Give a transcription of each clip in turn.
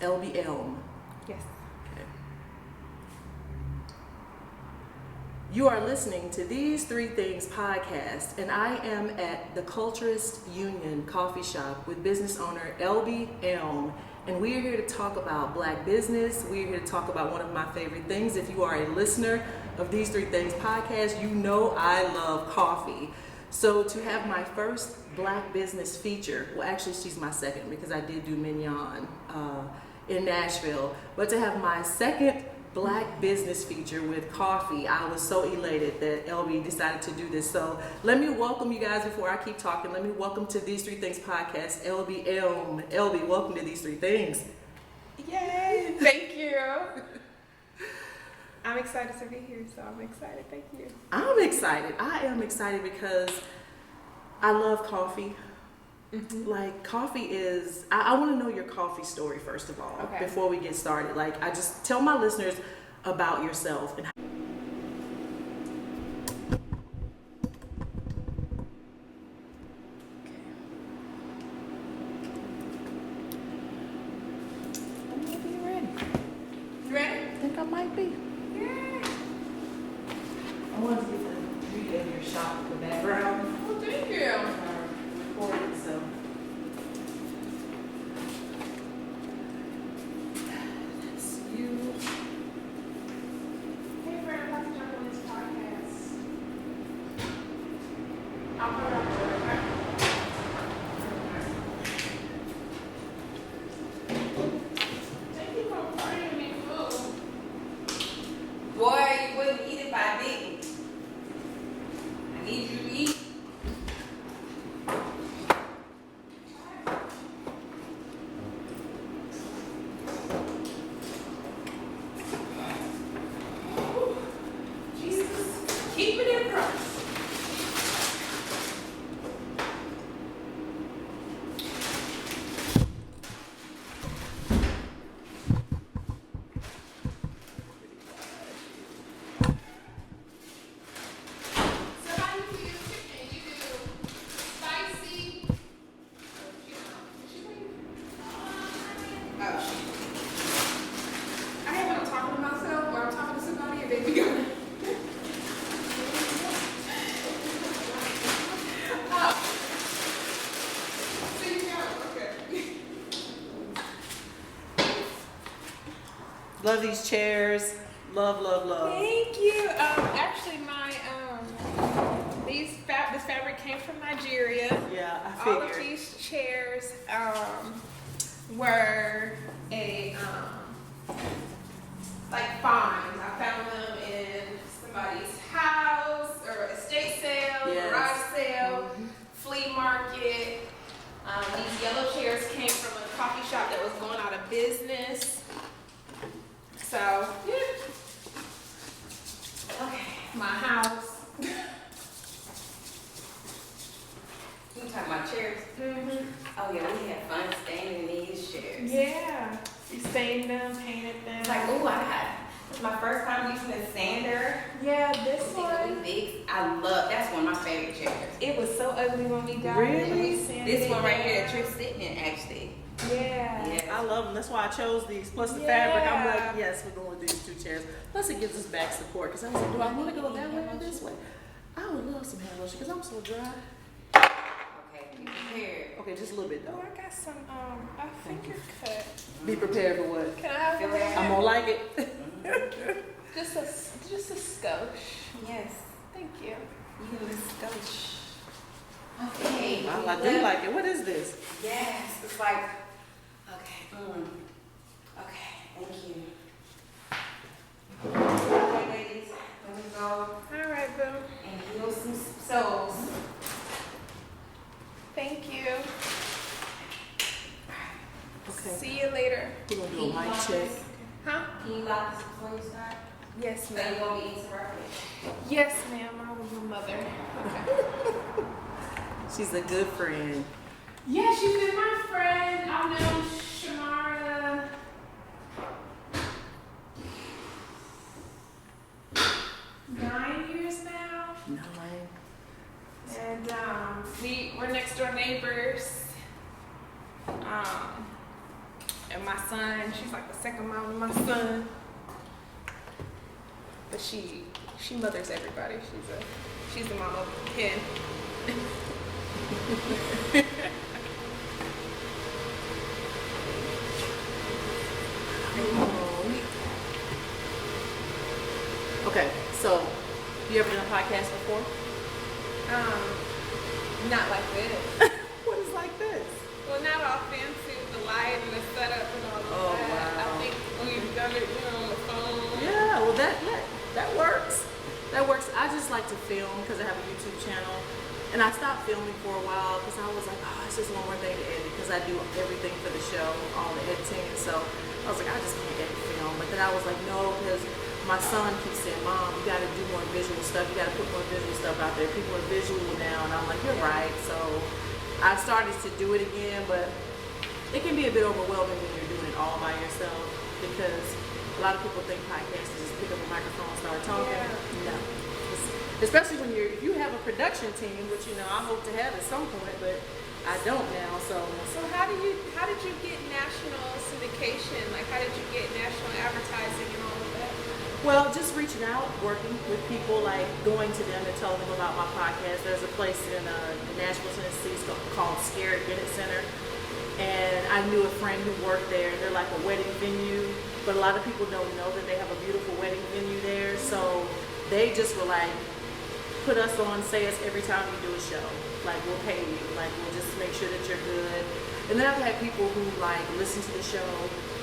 Elbi Elm. Yes. Okay. You are listening to These Three Things podcast, and I am at the Culturist Union coffee shop with business owner Elbi Elm, and we are here to talk about Black business. We are here to talk about one of my favorite things. If you are a listener of These Three Things podcast, you know I love coffee. So to have my first Black business feature, well actually she's my second because I did do Mignon in Nashville, but to have my second Black business feature with coffee, I was so elated that Elbi decided to do this. So let me welcome you guys before I keep talking. Let me welcome to These Three Things podcast, Elbi Elm. Elbi, welcome to These Three Things. Yay! Thank you. I'm excited to be here, so I'm excited. Thank you. I'm excited. I am excited because I love coffee. Mm-hmm. Like coffee is, I want to know your coffee story first of all, okay, before we get started. Like I just tell my listeners about yourself and I might be. Yeah. I want to get the view of your shop in the background. Oh, thank you. Recording, so. That's you. Hey, friend, I'm about to jump on this podcast. I'll put it up there, okay? Thank you for bringing me food. Boy, you wouldn't eat if I didn't. I need you to eat. Jesus, keep it in front. Somebody who you chicken, you do spicy. Oh, I hate when I'm talking to myself or I'm talking to somebody and they be going. Oh. See, okay. Love these chairs. Love, love, love. Thank you. Actually, this fabric came from Nigeria. Yeah, I All of figured. these chairs were like finds. I found them in somebody's house or estate sale, Yes. garage sale, Mhm. flea market. These yellow chairs came from a coffee shop that was going out of business. So, yeah. Okay, my house. You talking about chairs? Mm-hmm. Oh yeah, we had fun staying in these chairs. Yeah. We stained them, painted them. It's like, ooh, it's my first time using a sander. Yeah, this It's one. really big. That's one of my favorite chairs. It was so ugly when we got it. Really? And we sanded This one it right here down. that you're sitting in, actually. Yeah. Yeah. I love them. That's why I chose these. Plus the Yeah. fabric. I'm like, yes, we're going with these two chairs. Plus it gives us back support. Because I was like, do I want to go that way or this way? I would love some hand lotion because I'm so dry. Okay, be prepared. Okay, just a little bit Oh, though. I got some a finger cut. Be prepared for what? Can I have Feel one? that? I'm gonna like it. Just a skosh. Yes. Thank you. You can just go. Okay. I do like it. What is this? Yes. It's like, okay. Okay, thank you. Okay, ladies, let me go All right, boo. and heal some soles. Thank you. Okay. See you later. We're gonna do a mic check. Huh? Can you lock this before you start? Yes, So ma'am. you won't be interrupted. Yes, ma'am. I was your mother. Okay. She's a good friend. Yeah, she's been my friend. I've known Sharrona 9 years now. 9. And we're next door neighbors. And my son, she's like the second mom to my son. But she mothers everybody. She's the mom of 10. Okay, so you ever done a podcast before? Not like this. What is like this? Well, not all fancy with the light and the setup and all of Oh, that. wow. I think we've done it, on the phone. Yeah, well that works. That works. I just like to film because I have a YouTube channel, and I stopped filming for a while because I was like, oh, it's just one more thing to edit because I do everything for the show, all the editing, and so I was like, I just can't edit film. But then I was like, no, because my son keeps saying, Mom, you got to do more visual stuff. You got to put more visual stuff out there. People are visual now, and I'm like, you're right. So I started to do it again, but it can be a bit overwhelming when you're doing it all by yourself because a lot of people think podcasts is just pick up a microphone and start talking. Yeah. No. Especially when if you have a production team, which I hope to have at some point, but I don't now. So how did you get national syndication? Like, how did you get national advertising and all of that? well, just reaching out, working with people, like going to them and telling them about my podcast. There's a place in Nashville, Tennessee called Scared Bennett Center. And I knew a friend who worked there. They're like a wedding venue, but a lot of people don't know that they have a beautiful wedding venue there. So they just were like, put us on, say us every time you do a show. Like, we'll pay you. Like, we'll just make sure that you're good. And then I've had people who like listen to the show,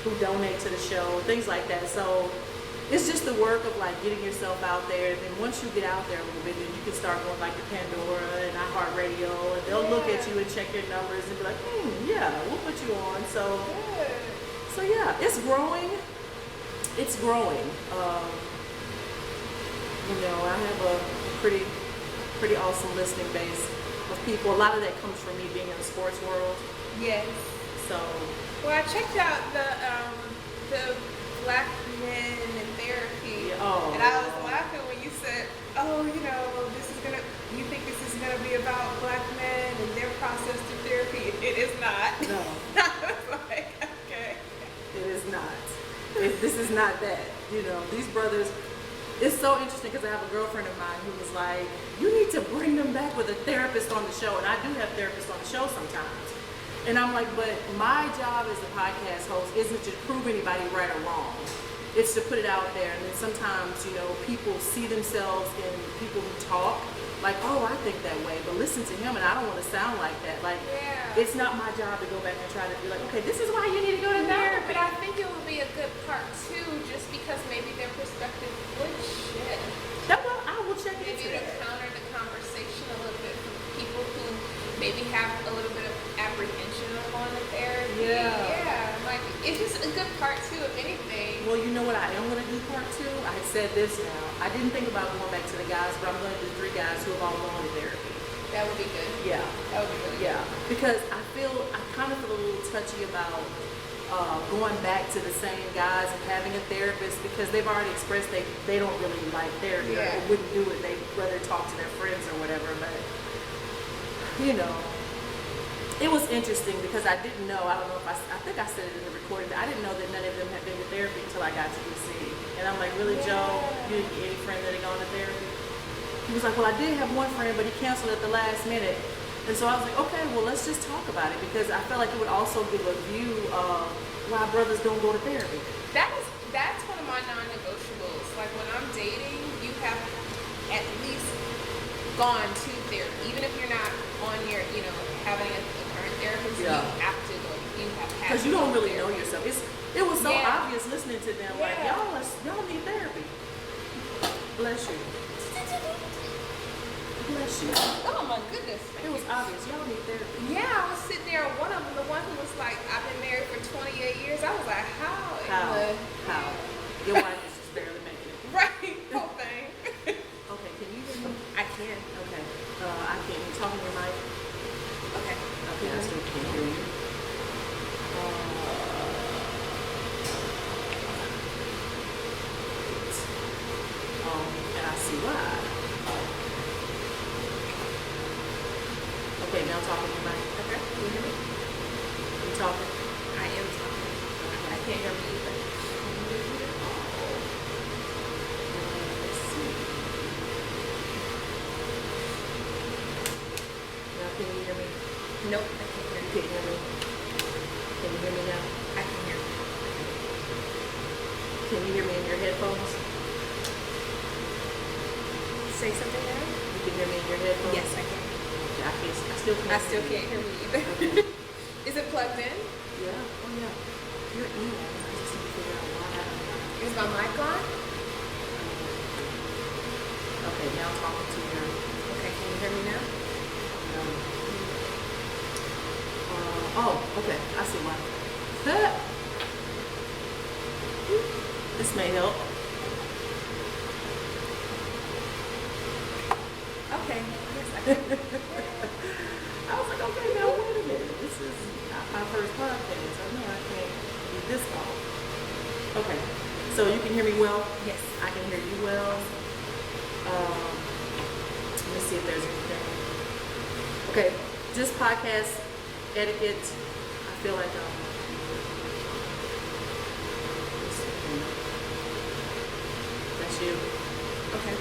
who donate to the show, things like that. So it's just the work of like getting yourself out there. And then once you get out there a little bit, then you can start going like to Pandora and iHeartRadio, and they'll look at you and check your numbers and be like, yeah, we'll put you on. So yeah, it's growing. It's growing. I have a pretty awesome listening base of people. A lot of that comes from me being in the sports world. Yes. So Well, I checked out the Black Men in Therapy, and I was laughing when you said, you think this is gonna be about Black men and their process through therapy? It is not. no, I was like, okay. it is not. This is not that. These brothers. It's so interesting because I have a girlfriend of mine who was like, you need to bring them back with a therapist on the show. And I do have therapists on the show sometimes. And I'm like, but my job as a podcast host isn't to prove anybody right or wrong. It's to put it out there. And then sometimes, people see themselves in people who talk like, oh, I think that way. But listen to him and I don't want to sound like that. Like, It's not my job to go back and try to be like, okay, this is why you need to go to therapy. But I think it would be a good part too, just because maybe their perspective would shift. Well, I will check into Maybe to that. counter the conversation a little bit from people who maybe have a little bit of apprehension on going to therapy. Yeah. Like, it's just a good part too, if anything. Well, you know what I am going to do part two? I said this now. I didn't think about going back to the guys, but I'm going to do 3 guys who have all gone to therapy. That would be good. Yeah. That would be really Yeah. Because I kind of feel a little touchy about going back to the same guys and having a therapist because they've already expressed they don't really like therapy or they wouldn't do it. They'd rather talk to their friends or whatever. But, it was interesting because I didn't know. I don't know if I think I said it in the recording. I didn't know that none of them had been to therapy until I got to DC. And I'm like, really, Joe? You didn't get any friend that had gone to therapy? He was like, well, I did have one friend, but he canceled at the last minute. And so I was like, okay, well, let's just talk about it because I felt like it would also give a view of why brothers don't go to therapy. That's one of my non-negotiables. Like, when I'm dating, you have at least gone to therapy, even if you're not on your, having a current therapist. You have to go. You have to. Because you don't really know yourself. It was so obvious listening to them. Like, y'all need therapy. Bless you. Bless you. Oh my goodness. It was obvious. Y'all need therapy. Yeah, I was sitting there. One of them, the one who was like, I've been married for 28 years. I was like, how? How? Your wife is just barely making it. Right. Whole thing. Okay, can you hear me? I can. Okay. I can't. You talking to your mic? Okay. Okay, I still can't hear you. And I see why. Okay, now talking to your mic. Okay. Can you hear me? You talking? I am talking. can't hear me either. Let's see. Now, can you hear me? Nope, I can't hear You you. can't hear me? Can you hear me now? I can hear you. Can you hear me in your headphones? Say something now? You can hear me in your headphones? Yes, I can. Okay, I still can't. I still can't hear me either. Okay. Is it plugged in? Yeah. Oh yeah. You're in. I just need to figure out why. Is my mic on? Okay, now I'm talking to your. Okay, can you hear me now? Oh, okay. I see why. This may help. Okay. Yes, I can. I was like, okay, now wait a minute. This is our first podcast. I know I can't do this call. Okay, so you can hear me well? Yes. I can hear you well. Let me see if there's anything. Okay, just podcast etiquette. I feel like that's you. Okay.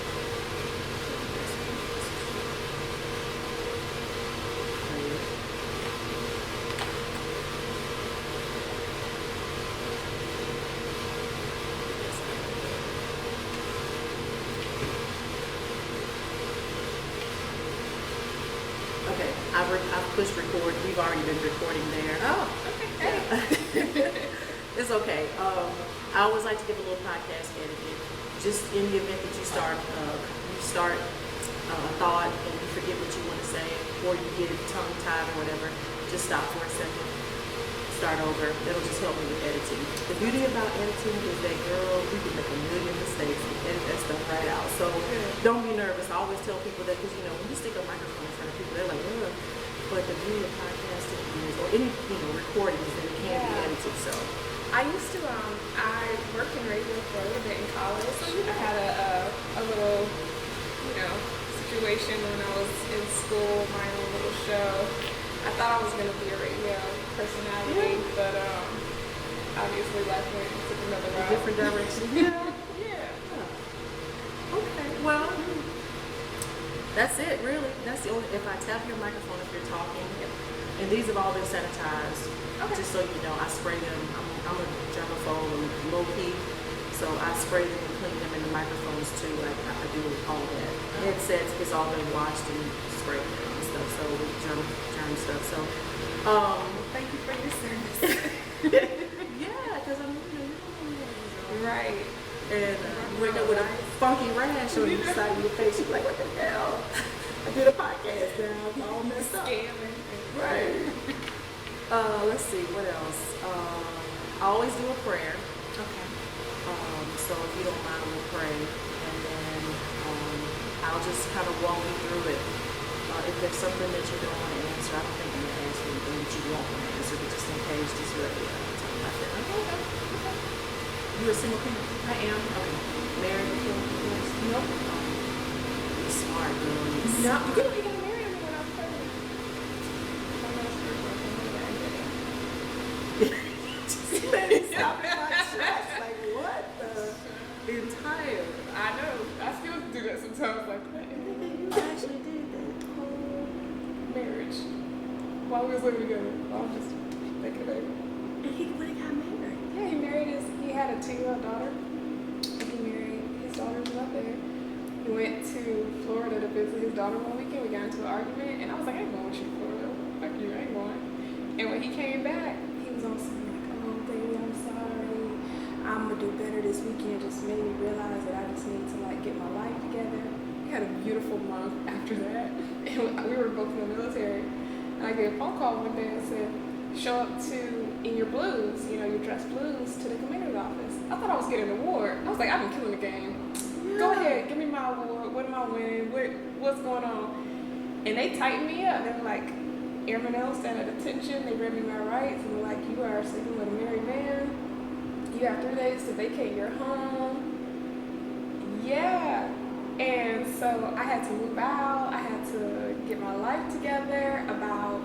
Okay, I've pushed record. We've already been recording there. Oh, okay. Hey. It's okay. I always like to give a little podcast etiquette. Just in the event that you start a thought and you forget what you want to say, or you get it tongue-tied or whatever, just stop for a second. Start over. It'll just help me with editing. The beauty about editing is that, girl, we can make a million mistakes and edit that stuff right out. So don't be nervous. I always tell people that because, when you stick a microphone in front of people, they're like, ugh. But the beauty of podcasting is, or any, recording is that it can be edited. So I used to, I worked in radio for a little bit in college. I had a little, situation when I was in school, my own little show. I thought I was going to be a radio personality, but obviously life went and took another route. different direction. Yeah. Okay. Well, that's it, really. That's the only. If I tap your microphone if you're talking, and these have all been sanitized. Okay. Just so you know, I spray them. I'm a germaphobe and low key, so I spray them and clean them in the microphones too. Like I do all that. Headsets, it's all been washed and sprayed and stuff. So with germ stuff. So, Thank you for your service. yeah, because I'm you don't know Right. and you wake up with a funky rash on the side of your face. You're like, what the hell? I did a podcast now. I'm all messed up. Scamming. Right. Let's see, what else? I always do a prayer. Okay. So if you don't mind, we'll pray. And then I'll just kind of walk you through it. If there's something that you don't want to answer, I don't think I'm going to ask you anything that you won't want to answer, but just in case, just talk about that. Okay. You a single parent? I am. Okay. Married before? Yes. Nope. You're smart, girl. No, you got married me when I was pregnant. I'm not sure if I'm Let me stop in my tracks. Like, what the entire? I know. I still do that sometimes. Like, what in the You actually did that. whole marriage? While we was living together, I was just thinking about it. And he when he got married. Yeah, he had a 2-year-old daughter. He married, his daughter was up there. We went to Florida to visit his daughter one weekend. We got into an argument, and I was like, I ain't going with you to Florida. Fuck you, I ain't going. And when he came back, he was on something like, oh, baby, I'm sorry. I'm going to do better this weekend. Just made me realize that I just need to, get my life together. We had a beautiful month after that. And we were both in the military. And I get a phone call one day and said, show up in your blues, your dress blues, to the commander's office. I thought I was getting an award. I was like, I've been killing the game. Yeah. Go ahead, give me my award. What am I winning? What's going on? And they tightened me up. They were like, Airman L stand at attention. They read me my rights and were like, you are sleeping with a married man. You have 3 days to vacate your home. Yeah. And so I had to move out. I had to get my life together. About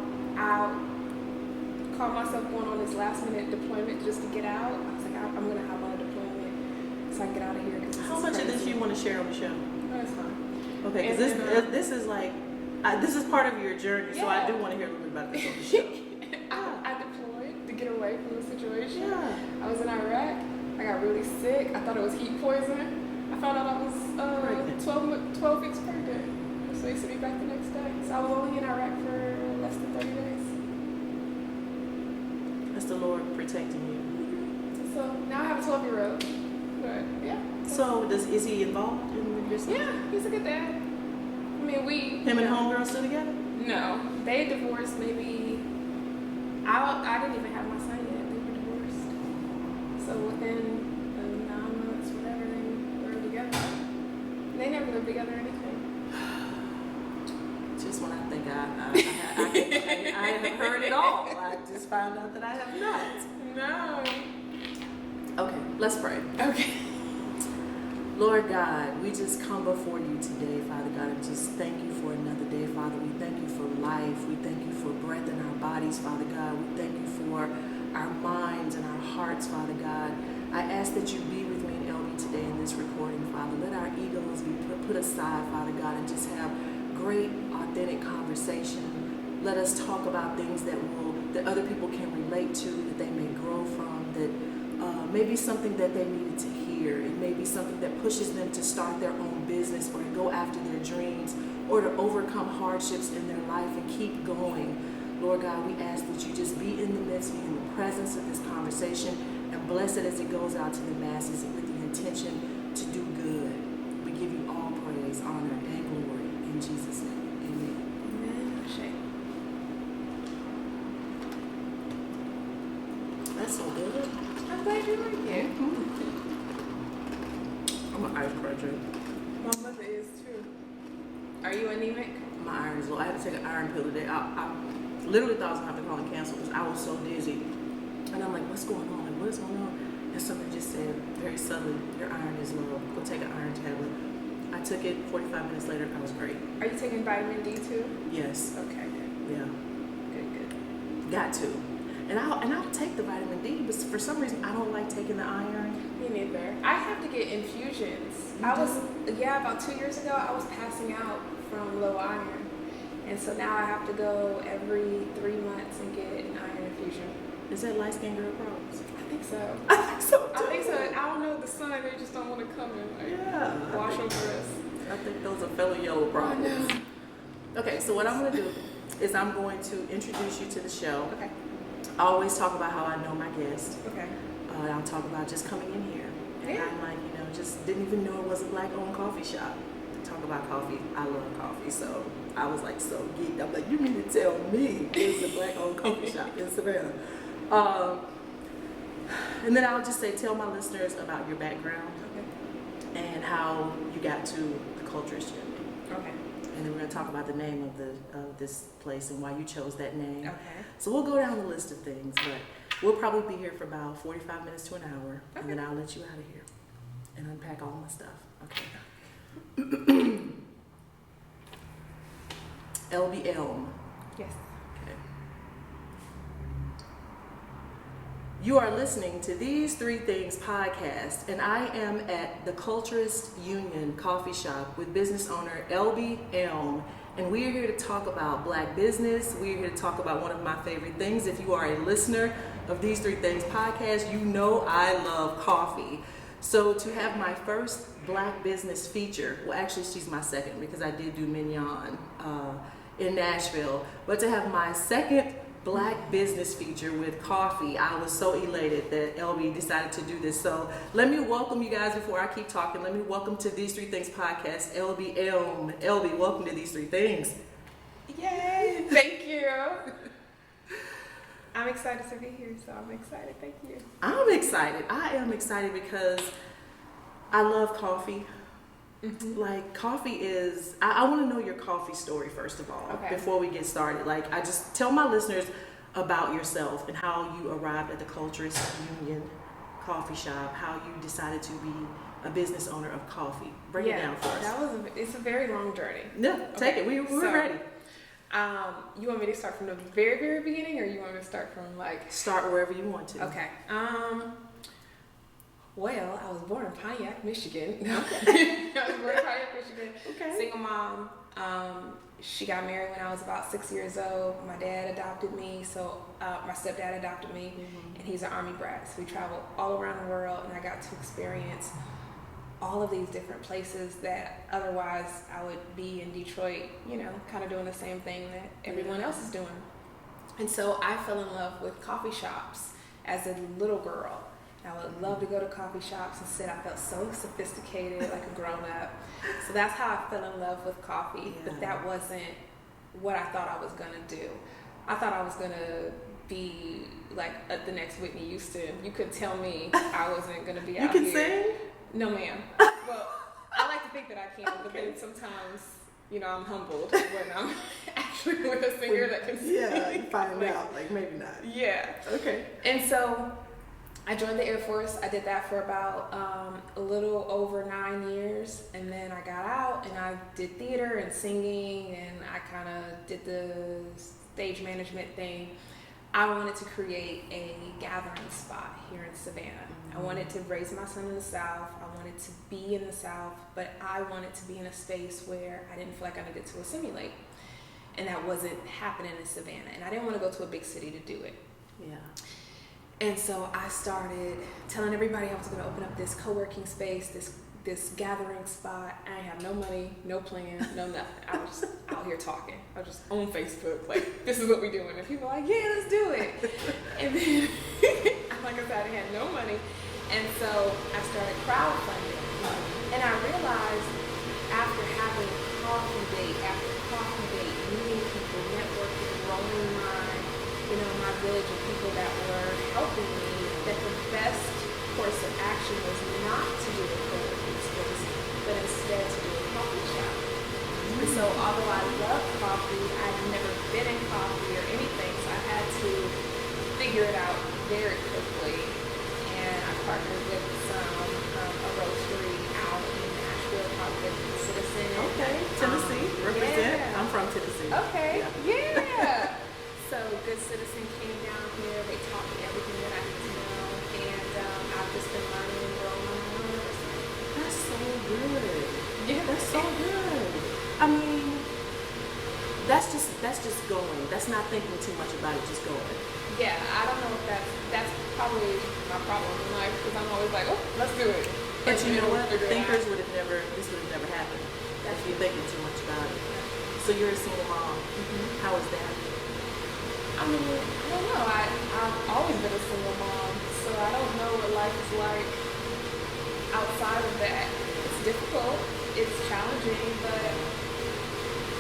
caught myself going on this last minute deployment just to get out. I was like, I'm gonna hop on a deployment so I can get out of here. How much of this you want to share on the show? No, it's fine. Okay, because this is like, this is part of your journey, so I do want to hear a little bit about this on the show. I deployed to get away from the situation. Yeah. I was in Iraq. I got really sick. I thought it was heat poisoning. I found out I was 12 weeks pregnant. So they sent me back the next day. So I was only in Iraq for less than 30 days. That's the Lord protecting you. So now I have a 12-year-old. But yeah. So is he involved in your son? Yeah, he's a good dad. I mean, Him and homegirl still together? No, they divorced maybe. I didn't even have my son yet. They were divorced. So within 9 months, whatever, they were together. They never lived together or anything. Just when I think I have heard it all, I just found out that I have not. No. Okay, let's pray. Okay. Lord God, we just come before you today, Father God, and just thank you for another day, Father. We thank you for life. We thank you for breath in our bodies, Father God. We thank you for our minds and our hearts, Father God. I ask that you be with me and Elby today in this recording, Father. Let our egos be put aside, Father God, and just have great, authentic conversation. Let us talk about things that other people can relate to, that they may grow from, that may be something that they needed to hear. It may be something that pushes them to start their own business or to go after their dreams or to overcome hardships in their life and keep going. Lord God, we ask that you just be in the midst, be in the presence of this conversation, and bless it as it goes out to the masses with the intention to do good. We give you all praise, honor, and glory in Jesus' name. Amen. Amen. That's so good. I'm glad you like it. I'm an ice cruncher. My mother is too. Are you anemic? My iron is low. I had to take an iron pill today. I literally thought I was going to have to call and cancel because I was so dizzy. And I'm like, what's going on? Like, what is going on? And somebody just said very subtly, your iron is low. Go take an iron tablet. I took it. 45 minutes later, I was great. Are you taking vitamin D too? Yes. Okay. Yeah. Good. Got to. And I'll take the vitamin D, but for some reason I don't like taking the iron. Me neither. I have to get infusions. About 2 years ago, I was passing out from low iron. And so now I have to go every 3 months and get an iron infusion. Is that light skin girl problems? I think so. I think so too. I don't know the sun. They just don't want to come and wash over us. I think those are fellow yellow problems. Okay, so what I'm going to do is I'm going to introduce you to the show. Okay. I always talk about how I know my guest. Okay. I'll talk about just coming in here. And Yeah. I'm like, just didn't even know it was a black-owned coffee shop. Talk about coffee. I love coffee, so I was like so geeked. I'm like, you mean to tell me there's a black-owned coffee shop in Savannah? And then I'll just say, tell my listeners about your background and how you got to the Culturist Union. Okay. And then we're going to talk about the name of this place and why you chose that name. Okay. So we'll go down the list of things, but we'll probably be here for about 45 minutes to an hour, Okay. and then I'll let you out of here and unpack all my stuff. Okay. Elbi Elm. Yes. Okay. You are listening to These Three Things podcast, and I am at the Culturist Union coffee shop with business owner Elbi Elm, and we are here to talk about black business. We are here to talk about one of my favorite things. If you are a listener of These Three Things podcast, you know I love coffee. So to have my first black business feature, well actually she's my second because I did do Mignon in Nashville, but to have my second black business feature with coffee, I was so elated that Elbi decided to do this. So let me welcome you guys before I keep talking. Let me welcome to These Three Things podcast, Elbi Elm. Elbi, welcome to These Three Things. Yay! Thank you. I'm excited to be here, so I'm excited. Thank you. I'm excited. I am excited because I love coffee. Mm-hmm. Like coffee is, I want to know your coffee story first of all, before we get started. Like I just tell my listeners about yourself and how you arrived at the Culturist Union coffee shop, how you decided to be a business owner of coffee. Break it down for us. It's a very long journey. Yeah, take it. We're ready. You want me to start from the very, very beginning, or you want me to start from like? Start wherever you want to. Okay. Well, I was born in Pontiac, Michigan. Okay. I was born in Pontiac, Michigan. Okay. Single mom. She got married when I was about 6 years old. My dad adopted me, so my stepdad adopted me, and he's an Army brat. So we traveled all around the world, and I got to experience all of these different places that otherwise I would be in Detroit, you know, kind of doing the same thing that everyone else is doing. And so I fell in love with coffee shops as a little girl. I would love to go to coffee shops and sit. I felt so sophisticated, like a grown-up. So that's how I fell in love with coffee. But that wasn't what I thought I was going to do. I thought I was going to be like the next Whitney Houston. You could tell me I wasn't going to be out here. You can sing? No, ma'am. Well, I like to think that I can, but then sometimes, you know, I'm humbled when I'm actually with a singer that can sing. Yeah, you find out, like maybe not. Yeah. Okay. And so I joined the Air Force. I did that for about a little over 9 years, and then I got out and I did theater and singing, and I kind of did the stage management thing. I wanted to create a gathering spot here in Savannah. I wanted to raise my son in the South. I wanted to be in the South, but I wanted to be in a space where I didn't feel like I needed to assimilate. And that wasn't happening in Savannah. And I didn't want to go to a big city to do it. Yeah. And so I started telling everybody I was going to open up this co-working space, this gathering spot. I have no money, no plan, no nothing. I was just out here talking. I was just on Facebook, like, this is what we're doing. And people were like, yeah, let's do it. And then, like I said, I had no money. And so I started crowdfunding. And I realized after having coffee date after coffee date, meeting people, networking, growing my village of people that were helping me, that the best course of action was not to do a co-working space, but instead to do a coffee shop. And so although I love coffee, I'd never been in coffee or anything, so I had to figure it out very quickly. And I partnered with a roastery out in Nashville called Good Citizen. Okay, Tennessee, represent. Yeah. I'm from Tennessee. Okay, yeah. So Good Citizen came down here. They taught me everything that I need to know, and I've just been learning and growing my own university. That's so good. Yeah, That's so good. I mean, that's just going. That's not thinking too much about it. Just going. Yeah, I don't know if that's probably my problem in life, because I'm always like, oh, let's do it. But you know what? Figure it Thinkers out. this would have never happened if you're thinking too much about it. So you're a single mom. How is that? I mean, I don't know. I've always been a single mom, so I don't know what life is like outside of that. It's difficult. It's challenging, but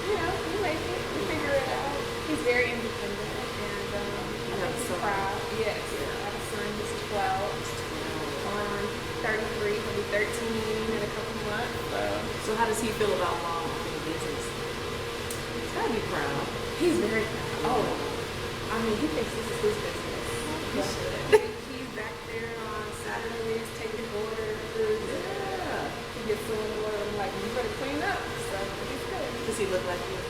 you know, we make it. We figure it out. He's very independent, and I'm so proud. Yes, I have a son who's 12, going on 33. He'll be 13 in a couple months. So how does he feel about mom owning a business? He's gotta be proud. He's very proud. Oh, I mean, he thinks this is his business. He should. He's back there on Saturdays taking orders. Yeah. He gets so annoyed. I'm like, you better clean up. So he's good. Does he look like you?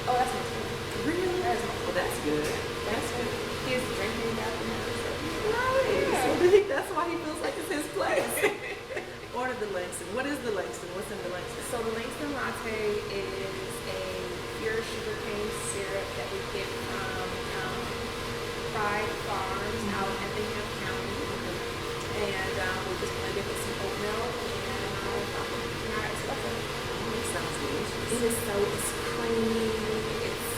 Oh, that's my son. Really? That's my Well, that's good. That's good. He's drinking after now. Right. Yeah. So that's why he feels like it's his place. Order the Langston. What is the Langston? What's in the Langston? So the Langston latte is a pure sugarcane syrup that we get from Pride Farms out in Effingham County. And we just blend it with some oat milk and our espresso. Oh, it sounds delicious. It is so, it's creamy, it's,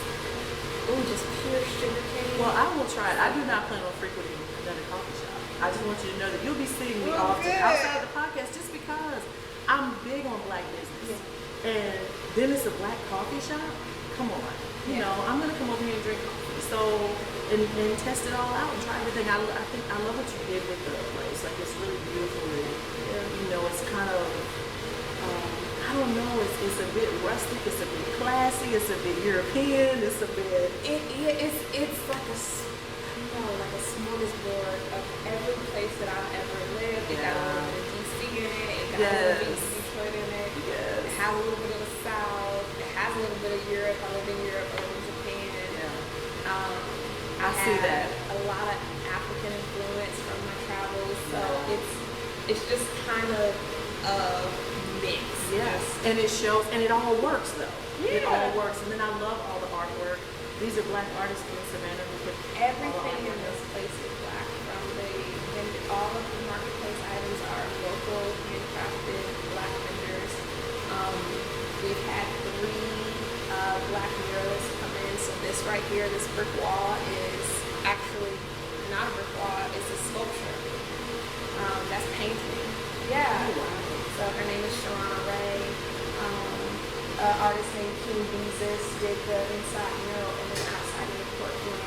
just pure sugarcane. Well, I will try it. I do not plan on frequenting another coffee shop. I just want you to know that you'll be seeing me often outside of the podcast just because I'm big on black business. Yeah. And then it's a black coffee shop? Come on. You know, I'm going to come over here and drink coffee. So, and test it all out and try everything. I think I love what you did with the place. Like, it's really beautiful. And, you know, it's kind of, I don't know, it's a bit rustic, it's a bit classy, it's a bit European, it's a bit... It's like like a smorgasbord of every place that I've ever lived. It got a little bit of DC in it, it got a little bit of Detroit in it, it has a little bit of the South, it has a little bit of Europe. I lived in Europe, I lived in Japan, I see have that. a lot of African influence from my travels, so it's just kind of a mix. Yes, and it shows, and it all works though. It Yeah. all works, and then I love all the artwork. These are Black artists in Savannah who put all the Everything in artwork this up. place is Black. And all of the marketplace items are local, handcrafted, Black vendors. We've had 3 Black muralists come in. So this right here, this brick wall is actually not a brick wall, it's a sculpture. That's painting. Yeah. Oh, wow. So her name is Sharrona Reaves. An artist named King Beezus did the inside mural, and then outside in the courtroom,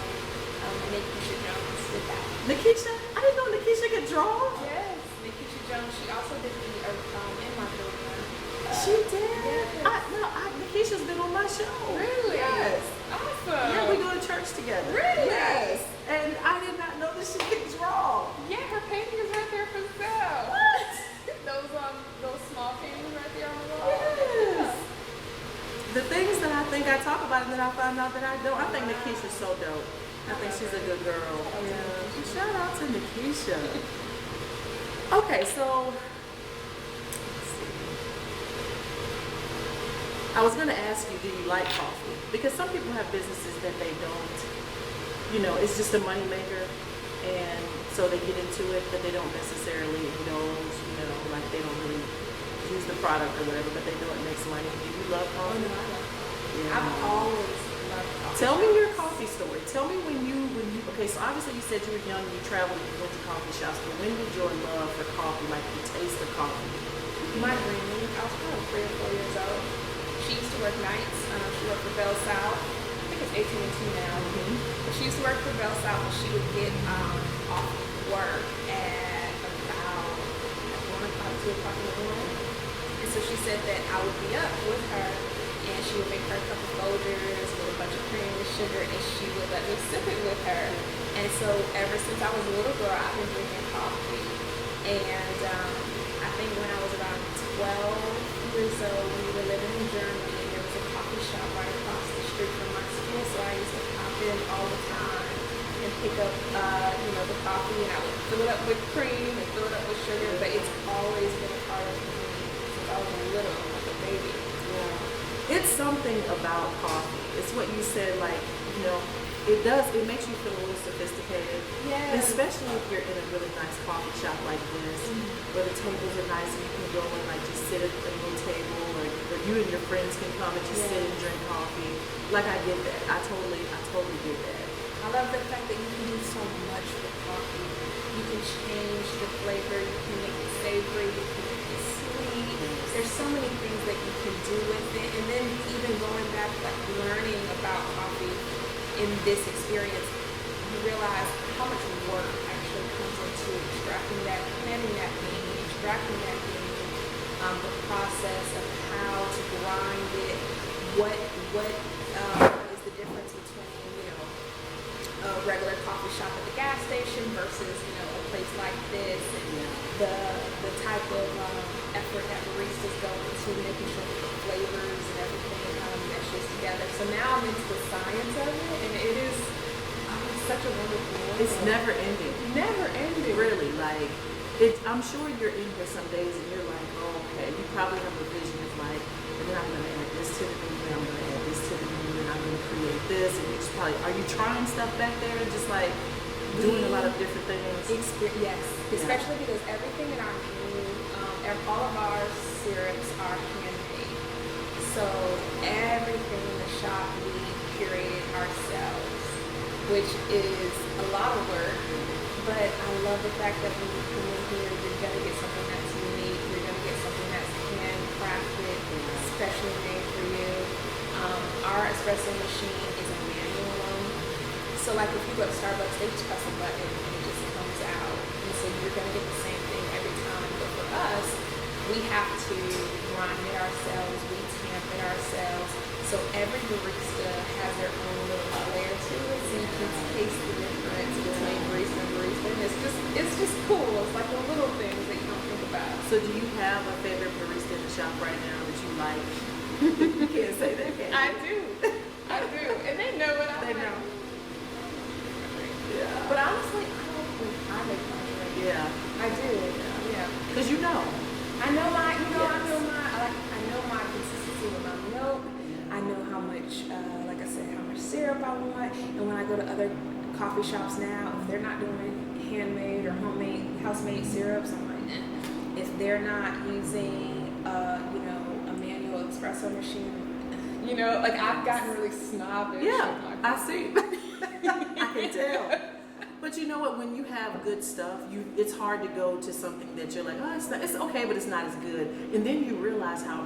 Nikisha Jones did that. Nikisha? I didn't know Nikisha could draw. Yes, Nikisha Jones. She also did the in my building. She did. Yes. Nikisha's been on my show. Really? Yes. Awesome. Yeah, we go to church together. Really? Yes. And I did not know that she could draw. Yeah, her painting is right there for sale. What? Those small paintings right there on the wall. Yes. The things that I think I talk about and then I find out that I don't. I think Nikisha's so dope. I think she's a good girl. Yeah. Shout out to Nikisha. Okay, so let's see. I was gonna ask you, do you like coffee? Because some people have businesses that they don't, it's just a money maker, and so they get into it, but they don't necessarily indulge, like they don't really use the product or whatever, but they know it makes money. Do you love coffee? Yeah. I've always loved coffee. Tell me your coffee story. Tell me when you, okay, so obviously you said you were young and you traveled and you went to coffee shops, but when did your love for coffee, like the taste of coffee? My granny, I was probably 3 or 4 years old. She used to work nights. She worked for Bell South. I think it's 18 and 2 now. But she used to work for Bell South, and she would get off work at about 1 o'clock, 2 o'clock in the morning. And so she said that I would be up with her, and she would make her a cup of Folgers with a bunch of cream and sugar, and she would let me sip it with her. And so ever since I was a little girl, I've been drinking coffee. And I think when I was around 12 years old, we were living in Germany, and there was a coffee shop right across the street from my school, so I used to pop in all the time and pick up, the coffee, and I would fill it up with cream and fill it up with sugar, but it's always been a part of me since I was little, like a baby. Yeah. It's something about coffee. It's what you said, like, it makes you feel a little sophisticated. Yes. Especially if you're in a really nice coffee shop like this, where the tables are nice and you can go and like just sit at the little table, or you and your friends can come and just sit and drink coffee. Like, I get that. I totally get that. I love the fact that you can do so much with coffee. You can change the flavor, you can make it savory, you can make it sweet. There's so many things that you can do with it. And then even going back, like learning about coffee in this experience, you realize how much work actually comes into extracting that, planting that bean, extracting that bean, the process of how to grind it, what is the difference between, a regular coffee shop at the gas station versus, a place like this, and the type of effort that baristas go into making sure that the flavors and everything meshes together. So now I'm into the science of it, and it is such a wonderful world. It's never ending. Never ending. Really, like, I'm sure you're in here some days and you're like, oh, okay, you probably have a vision of like, and then I'm going to add this to the menu, I'm going to add this to the menu, and I'm going to create this, and you just probably, are you trying stuff back there, just like doing a lot of different things? Yes, especially because everything in our menu, all of our syrups are handmade. So everything in the shop we curated ourselves, which is a lot of work. But I love the fact that when you come in here, you're gonna get something that's unique. You're gonna get something that's handcrafted, specially made for you. Our espresso machine is a manual one. So like if you go to Starbucks, they just press a button and it just comes out. And so you're gonna get the same thing every time. But for us, we have to grind it ourselves, we tamp it ourselves. So every barista has their own little flair to it, so you can taste the difference between barista and barista. And it's just cool. It's like the little things that you don't think about. So do you have a favorite barista in the shop right now that you like? You can't say that, can you? I do. And they know what I They like. know. I want. And when I go to other coffee shops now, if they're not doing handmade or homemade, house-made syrups, I'm like, eh. If they're not using, a manual espresso machine, like I've gotten really snobbish. Yeah, I see. I can tell. But you know what? When you have good stuff, it's hard to go to something that you're like, oh, it's okay, but it's not as good. And then you realize how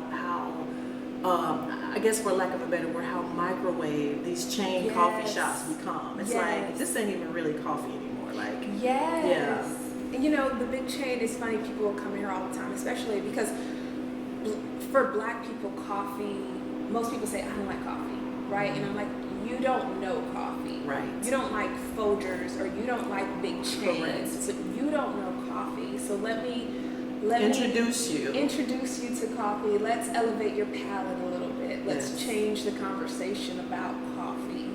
I guess for lack of a better word, how microwave these chain coffee shops become. It's like, this ain't even really coffee anymore. Like, yeah. And the big chain is funny. People will come here all the time, especially because for Black people, coffee, most people say, I don't like coffee, right? And I'm like, you don't know coffee. Right. You don't like Folgers, or you don't like big chains. Correct. So you don't know coffee. So let me introduce you to coffee. Let's elevate your palate a little bit. Let's change the conversation about coffee,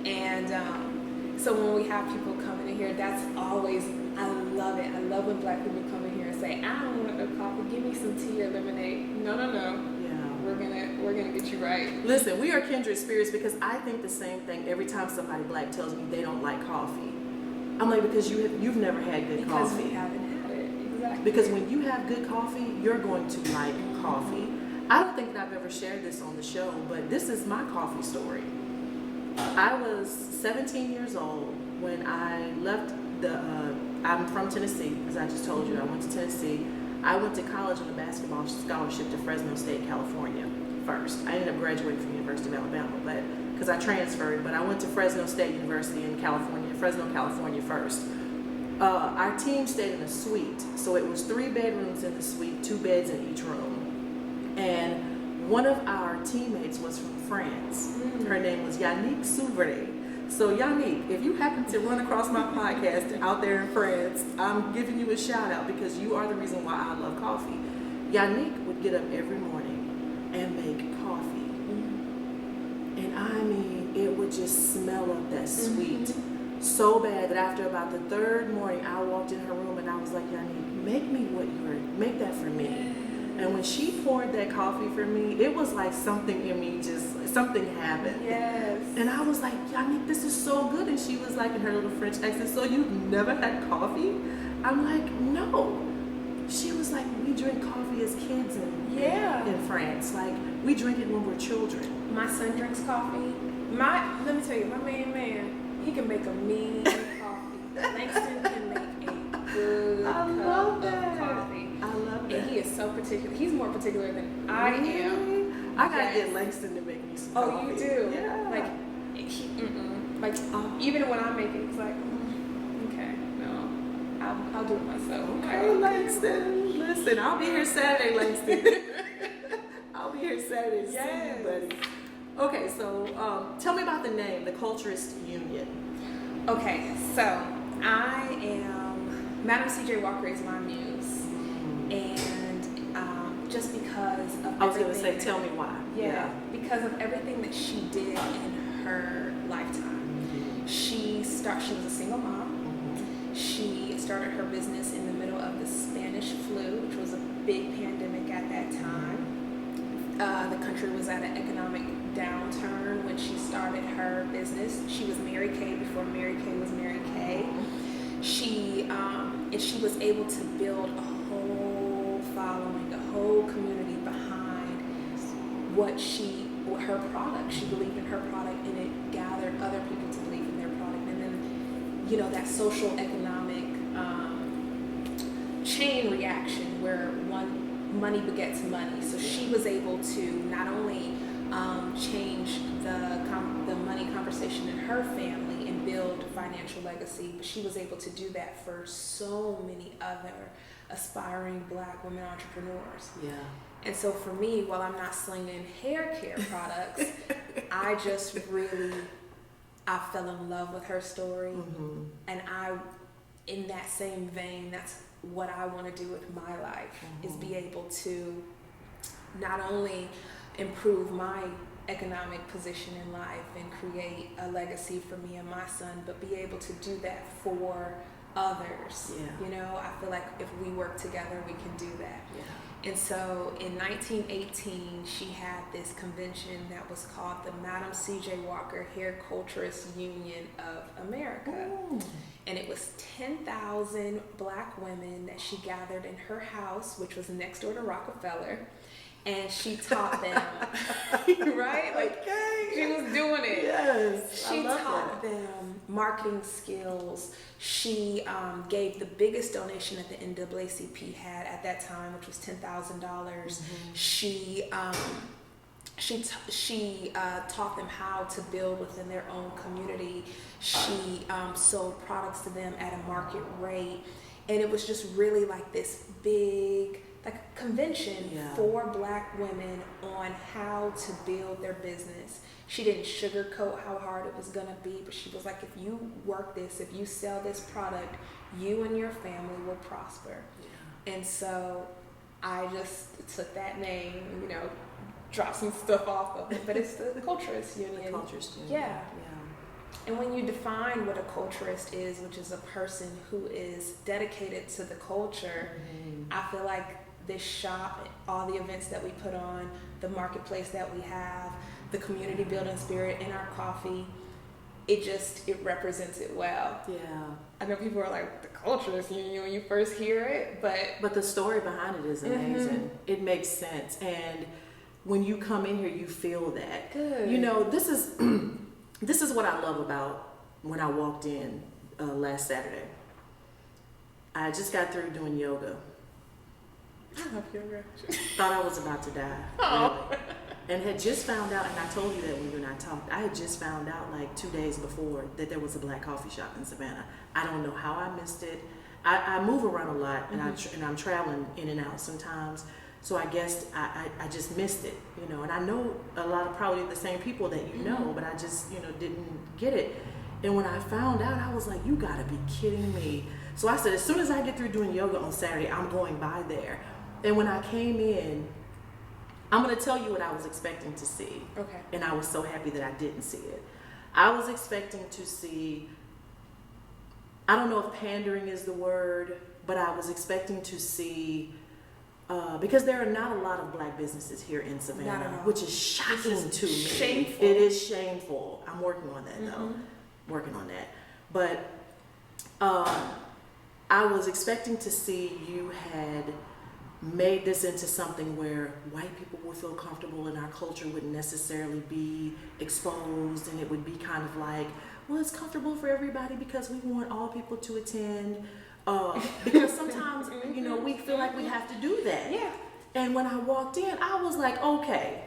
And so when we have people coming in here, that's always, I love it. I love when Black people come in here and say, I don't want no coffee. Give me some tea or lemonade. No. Yeah. We're gonna get you right. Listen, we are kindred spirits, because I think the same thing every time somebody Black tells me they don't like coffee. I'm like, because you've never had good coffee. Because we haven't had it. Exactly. Because when you have good coffee, you're going to like coffee. I don't think that I've ever shared this on the show, but this is my coffee story. I was 17 years old when I left I'm from Tennessee, as I just told you. I went to Tennessee. I went to college on a basketball scholarship to Fresno State, California first. I ended up graduating from the University of Alabama, because I transferred, but I went to Fresno State University in California, Fresno, California first. Our team stayed in a suite, so it was 3 bedrooms in the suite, 2 beds in each room. And one of our teammates was from France. Her name was Yannick Souvre. So Yannick, if you happen to run across my podcast out there in France, I'm giving you a shout out, because you are the reason why I love coffee. Yannick would get up every morning and make coffee. And I mean, it would just smell of that sweet so bad that after about the 3rd morning, I walked in her room and I was like, Yannick, make that for me. And when she poured that coffee for me, it was like something in me something happened. Yes. And I was like, Yannick, this is so good. And she was like, in her little French accent, so you've never had coffee? I'm like, no. She was like, we drink coffee as kids in France. Like, we drink it when we're children. My son drinks coffee. Let me tell you, my main man, he can make a mean coffee. Langston can make a good cup of coffee. I love that. And he is so particular. He's more particular than I am. I gotta get Langston to make me some coffee. Oh, you do? Yeah. Like, even when I make it, it's like, okay, no, I'll do it myself. Okay, Langston. Listen, I'll be here Saturday, Langston. I'll be here Saturday to see you, buddy. Okay, so tell me about the name, the Culturist Union. Okay, so I am, Madam C.J. Walker is my muse. And just because of I was going to say, tell me why. Yeah, because of everything that she did in her lifetime. She was a single mom. She started her business in the middle of the Spanish flu, which was a big pandemic at that time. The country was at an economic downturn when she started her business. She was Mary Kay before Mary Kay was Mary Kay. She was able to build a whole following, a whole community behind her product. She believed in her product, and it gathered other people to believe in their product. And then, that social economic chain reaction where money begets money. So she was able to not only change the money conversation in her family and build financial legacy, but she was able to do that for so many other aspiring Black women entrepreneurs. Yeah. And so for me, while I'm not slinging hair care products, I just I fell in love with her story. And in that same vein, that's what I want to do with my life, is be able to not only improve my economic position in life and create a legacy for me and my son, but be able to do that for others. Yeah. You know, I feel like if we work together, we can do that. Yeah. And so in 1918, she had this convention that was called the Madam C.J. Walker Hair Culturist Union of America. Ooh. And it was 10,000 black women that she gathered in her house, which was next door to Rockefeller. And she taught them, right? Like, Okay. she was doing it. Yes. She I love taught that. them marketing skills. She gave the biggest donation that the NAACP had at that time, which was $10,000. She taught them how to build within their own community. She sold products to them at a market rate, and it was just really like this big convention for black women on how to build their business. She didn't sugarcoat how hard it was gonna be, but she was like, if you work this, if you sell this product, you and your family will prosper. Yeah. And so I just took that name, you know, dropped some stuff off of it, but it's the Culturist Union. The Culturist Union. Yeah. And when you define what a culturist is, which is a person who is dedicated to the culture, I feel like this shop, all the events that we put on, the marketplace that we have, the community building spirit in our coffee, it represents it well. Yeah. I know people are like, the Culturist Union when you first hear it, but the story behind it is amazing. It makes sense. And when you come in here, you feel that. Good. You know, this is this is what I love about when I walked in last Saturday. I just got through doing yoga. I love yoga. Thought I was about to die. Oh. Really. And had just found out, and I told you that when you and I talked, I had just found out like 2 days before that there was a black coffee shop in Savannah. I don't know how I missed it. I move around a lot, and I'm traveling in and out sometimes. So I guess I just missed it, you know. And I know a lot of probably the same people that you know, but I just, you know, didn't get it. And when I found out, I was like, you gotta be kidding me. So I said, as soon as I get through doing yoga on Saturday, I'm going by there. And when I came in, I'm going to tell you what I was expecting to see. Okay. And I was so happy that I didn't see it. I was expecting to see, I don't know if pandering is the word, but I was expecting to see, because there are not a lot of black businesses here in Savannah, which is shocking to me. Shameful. It is shameful. I'm working on that though. Working on that. But I was expecting to see you had made this into something where white people would feel comfortable and our culture wouldn't necessarily be exposed, and it would be kind of like, well, it's comfortable for everybody because we want all people to attend, because sometimes you know we feel like we have to do that. Yeah. And when I walked in, I was like, okay,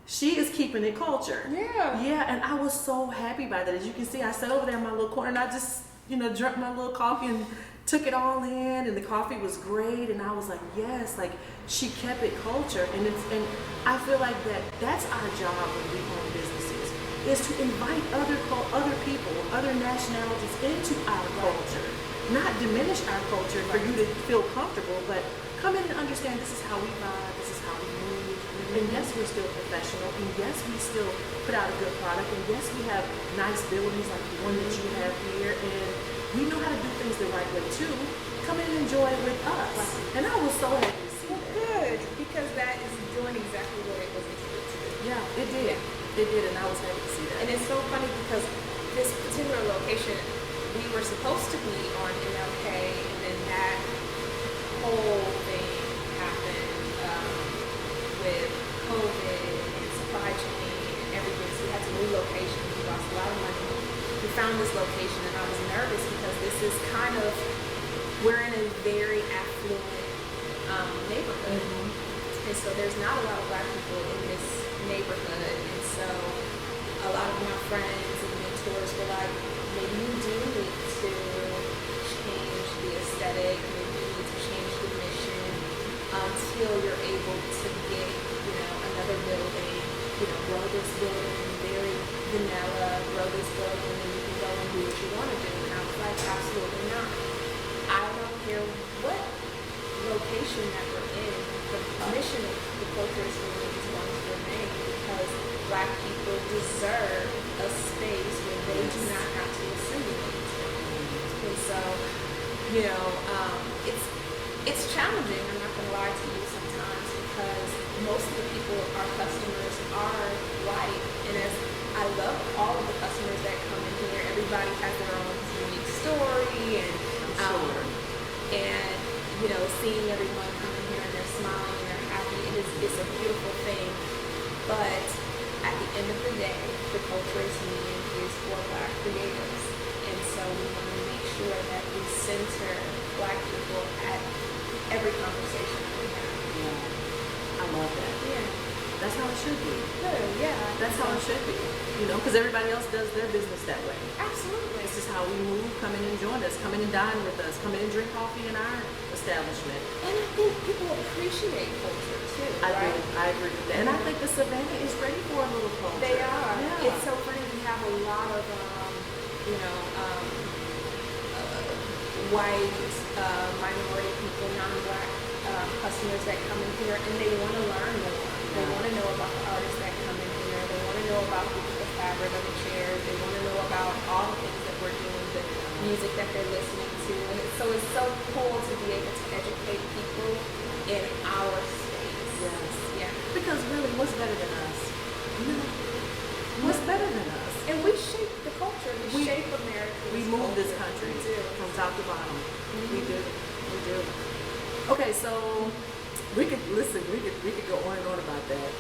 she is keeping it culture. Yeah. And I was so happy by that. As you can see, I sat over there in my little corner and I just, you know, drank my little coffee and took it all in, and the coffee was great, and I was like, yes, like she kept it culture. And I feel like that's our job when we own businesses, is to invite other people, other nationalities into our culture, not diminish our culture for you to feel comfortable, but come in and understand this is how we vibe, this is how we move, and yes, we're still professional, and yes, we still put out a good product, and yes, we have nice buildings like the one that you have here, and we know how to do things the right way too. Come in and enjoy it with us. And I was so happy to see that. Good, because that is doing exactly what it was intended to do. Yeah, it did. It did, and I was happy to see that. And it's so funny because this particular location, we were supposed to be on MLK, and then that whole thing happened with COVID and supply chain and everything. So we had to move locations. We lost a lot of money. We found this location, and I was nervous because this is kind of, we're in a very affluent neighborhood. And so there's not a lot of black people in this neighborhood. And so a lot of my friends and mentors were like, maybe you do need to change the aesthetic, maybe you need to change the mission until you're able to get, you know, another building, you know, grow this building very vanilla, grow this building, and you can go and do what you want to do. And I was like, absolutely not. I don't care what location that we're in, the mission of the Culturist Union is going to remain, because black people deserve a space where they do not have to assimilate. And so you know, it's challenging. I'm not gonna lie to you sometimes because most of the people, our customers, are white, and as I love all of the customers that come in here, everybody has their own unique story, and I'm sure. and you know, seeing everyone come in here and they're smiling and they're happy, it's a beautiful thing. But at the end of the day, the Culturist Union is for Black creatives, and so we want to make sure that we center Black people at every conversation that we have. Yeah. I love that. Yeah. That's how it should be. Good. Yeah. That's how it should be. You know, because everybody else does their business that way. Absolutely. This is how we move. Come in and join us. Come in and dine with us. Come in and drink coffee in our establishment. And I think people appreciate culture too. Right? I agree with that. And I think the Savannah is ready for a little culture. They are. Yeah. It's so funny. We have a lot of, you know, white, minority people, non-Black customers that come in here, and they want to learn more. They want to know about the artists that come in here. They want to know about the fabric of the chairs. They want to know about all the things that we're doing, the music that they're listening to. And so it's so cool to be able to educate people in our space. Yes. Yeah. Because really, what's better than us? You know, what's better than us? And we shape the culture. We shape America. We move this country We do. from top to bottom. We do. We do. Okay, so we could go on and on about that.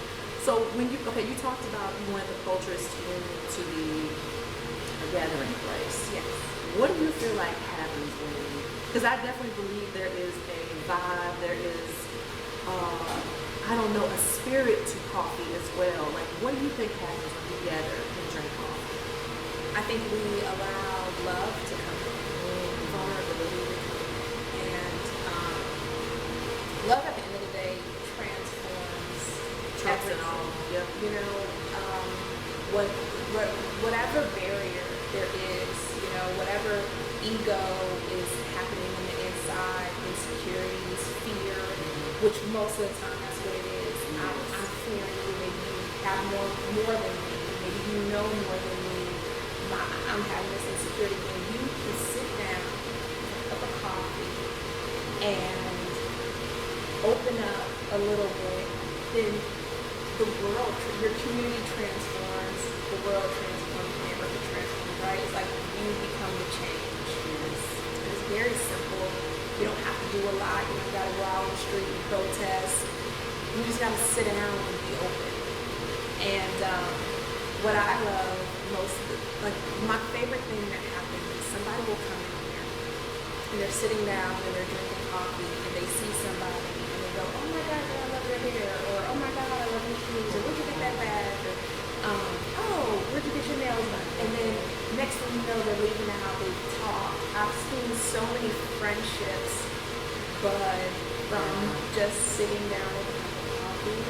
So when you talked about you wanted the Culturist Union to be a gathering place. Yes. What do you feel like happens when? Because I definitely believe there is a vibe. There is, I don't know, a spirit to coffee as well. Like, what do you think happens when you gather and drink coffee? I think we allow love to come in, vulnerability to come in, and love at the end of the day transforms Trucks and everything. all. Yep. You know, whatever barrier there is, you know, whatever ego is happening on the inside, insecurities, fear, which most of the time that's what it is. I'm fearing you, maybe you have more than me, maybe you know more than me. I'm having this insecurity. When you can sit down, have a cup of coffee, and open up a little bit, then the world, your community transforms, the world transforms, the neighborhood transforms, right? It's like you become the change. It's very simple. You don't have to do a lot. You don't got to go out on the street and protest. You just got to sit down and be open. And what I love most, like my favorite thing that happens is somebody will come in here and they're sitting down and they're drinking coffee and they see somebody and they go, oh my God, I love your hair, or oh my God, I love your shoes, or where'd you get that bag, or oh, where'd you get your nails done? And then next thing you know, they're leaving out, they talk. I've seen so many friendships bud from just sitting down with a cup of coffee.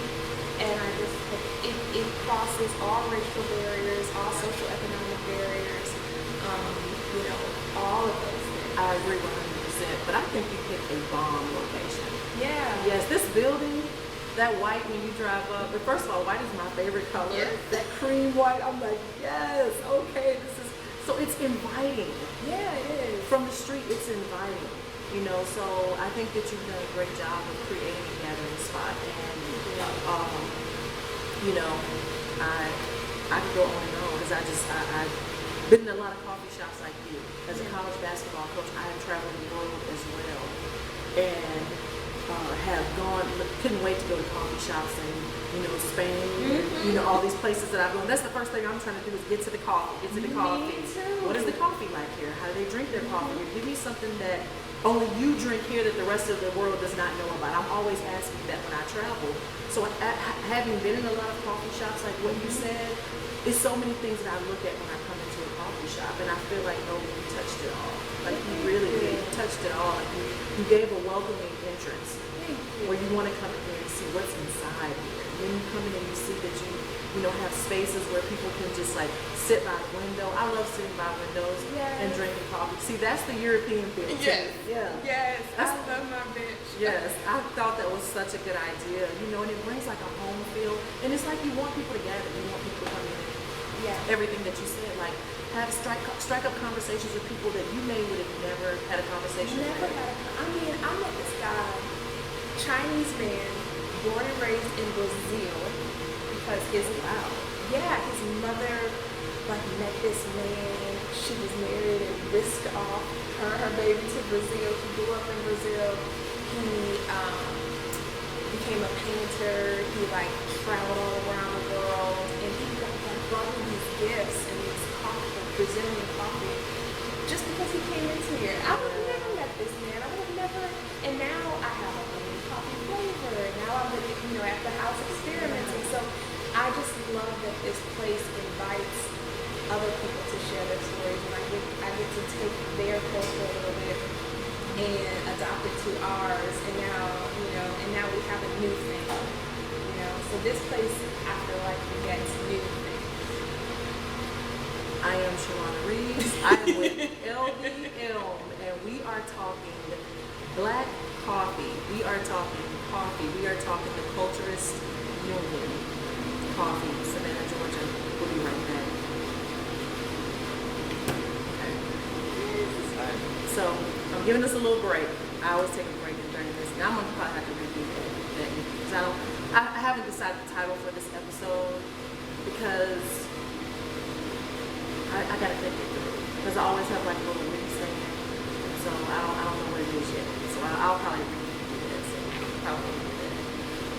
And I just, it crosses all racial barriers, all social economic barriers, you know, all of those things. I agree 100%, but I think you picked a bomb location. Yeah. Yes, this building, that white when you drive up, but first of all, white is my favorite color. Yes. That cream white, I'm like, yes, okay, this is, so it's inviting. Yeah, it is. From the street, it's inviting, you know, so I think that you've done a great job of creating a gathering spot, and, you know, I could go on and on, because I've been in a lot of coffee shops like you. As a college basketball coach, I have traveled the world as well, and have gone, couldn't wait to go to coffee shops in, you know, Spain, and, you know, all these places that I've gone. That's the first thing I'm trying to do is get to the coffee, Me too. What is the coffee like here? How do they drink their coffee? Give me something that only you drink here that the rest of the world does not know about. I'm always asking that when I travel. So having been in a lot of coffee shops, like what you said, there's so many things that I look at when I come into a coffee shop, and I feel like, no, you touched it all. Like you really did. You touched it all. Like you gave a welcoming entrance where you want to come in here and see what's inside here. Then you come in and you see that you know, have spaces where people can just like sit by the window. I love sitting by windows and drinking coffee. See, that's the European feel too. Yes. Yeah. Yes. I love my bench. Yes, I thought that was such a good idea, you know, and it brings like a home feel, and it's like you want people to gather, you want people to come in, Yeah. everything that you said. Like, strike up conversations with people that you would have never had a conversation with. I mean, I met this guy, Chinese man, born and raised in Brazil, because his mother like met this man. She was married and whisked off her baby to Brazil. He grew up in Brazil. He became a painter. He like traveled all around the world, and he brought me these gifts and these Brazilian coffee just because he came into here. I would have never met this man. I would have never. And now I have a lemon coffee flavor. Now I'm at the house experimenting. So I just love that this place invites other people to share their stories, and I get to take their culture a little bit and adopt it to ours, and now we have a new thing, so this place I feel like begets new things. I am Sharrona Reaves. I am with Elbi Elm, and we are talking black coffee. We are talking coffee. We are talking the Culturist Union coffee, Savannah, Georgia. We'll be right back. So I'm giving us a little break. I always take a break during this. Now I'm gonna probably have to redo that because I haven't decided the title for this episode because I gotta think it through. Because I always have like a little witty saying, so I don't know what it is yet. So I'll probably redo that. So probably do that.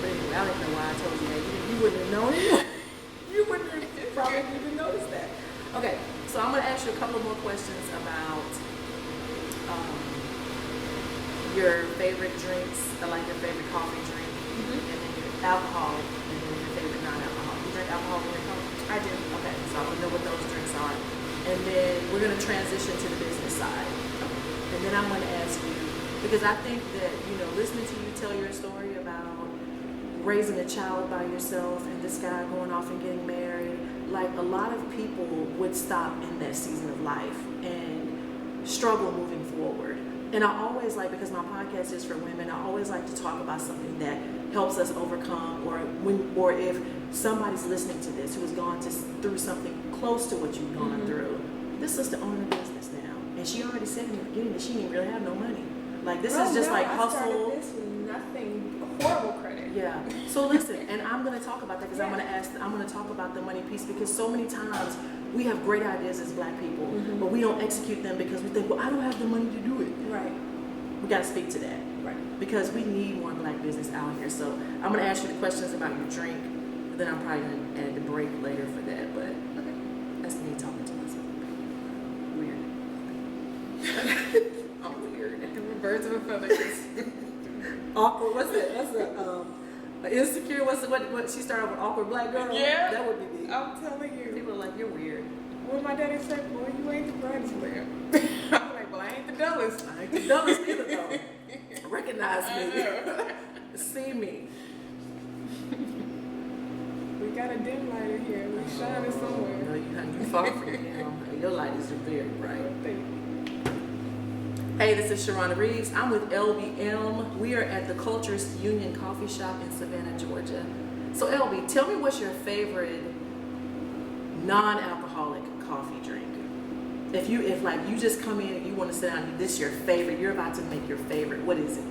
But anyway, I don't even know why I told you that. You wouldn't have known it. You wouldn't have probably even noticed that. Okay, so I'm gonna ask you a couple more questions about your favorite drinks, like your favorite coffee drink, and then your alcoholic, and then your favorite non-alcoholic. You drink alcohol in your coffee? I do. Okay, so I want to know what those drinks are. And then we're going to transition to the business side. And then I'm going to ask you, because I think that, listening to you tell your story about raising a child by yourself and this guy going off and getting married, like a lot of people would stop in that season of life and struggle moving forward. And I always because my podcast is for women, I always like to talk about something that helps us overcome, or if somebody's listening to this who has gone through something close to what you've gone through. This sister owns a business now, and she already said in the beginning that she didn't really have no money. This is just hustle. I started this with nothing, horrible credit. Yeah. So listen, and I'm going to talk about that because I'm going to talk about the money piece, because so many times we have great ideas as black people, but we don't execute them because we think, well, I don't have the money to do it. Right. We got to speak to that. Right. Because we need more black business out here. So I'm going to ask you the questions about your drink, but then I'm probably going to add the break later for that. But that's me talking to myself. Weird. I'm weird. Birds of a feather. Awkward. What's that? Insecure. What she started with awkward black girl? Yeah. That would be me. I'm telling you. People are like, you're weird. When my daddy said, boy, you ain't the brightest lamp. I'm like, well, I ain't the dullest. I ain't the dumbest either, though. Recognize me. See me. We got a dim lighter here. We shining somewhere. No, you far from him. Your light is very bright. Thank you. Hey, this is Sharrona Reaves. I'm with Elbi Elm. We are at the Culturist Union coffee shop in Savannah, Georgia. So Elbi, tell me what's your favorite non-alcoholic coffee drink? If you just come in and you want to sit down and this is your favorite, you're about to make your favorite, what is it?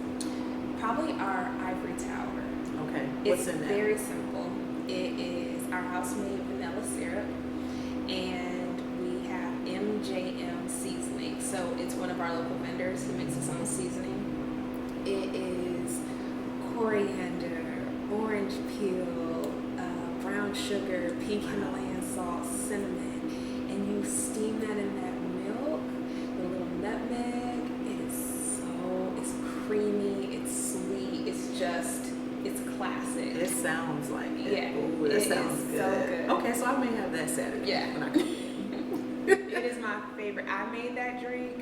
Probably our ivory tower. Okay, what's It's in that? very simple. It is our house-made vanilla syrup, and we have MJM seasoning. So it's one of our local vendors who makes his own seasoning. It is coriander, orange peel, brown sugar, pink Himalayan salt, cinnamon, and you steam that in that milk with a little nutmeg. It's creamy, it's sweet, it's classic. It sounds like it. Yeah. Ooh, that sounds good. So good. Okay, so I may have that Saturday. Yeah. When I come. It is my favorite. I made that drink.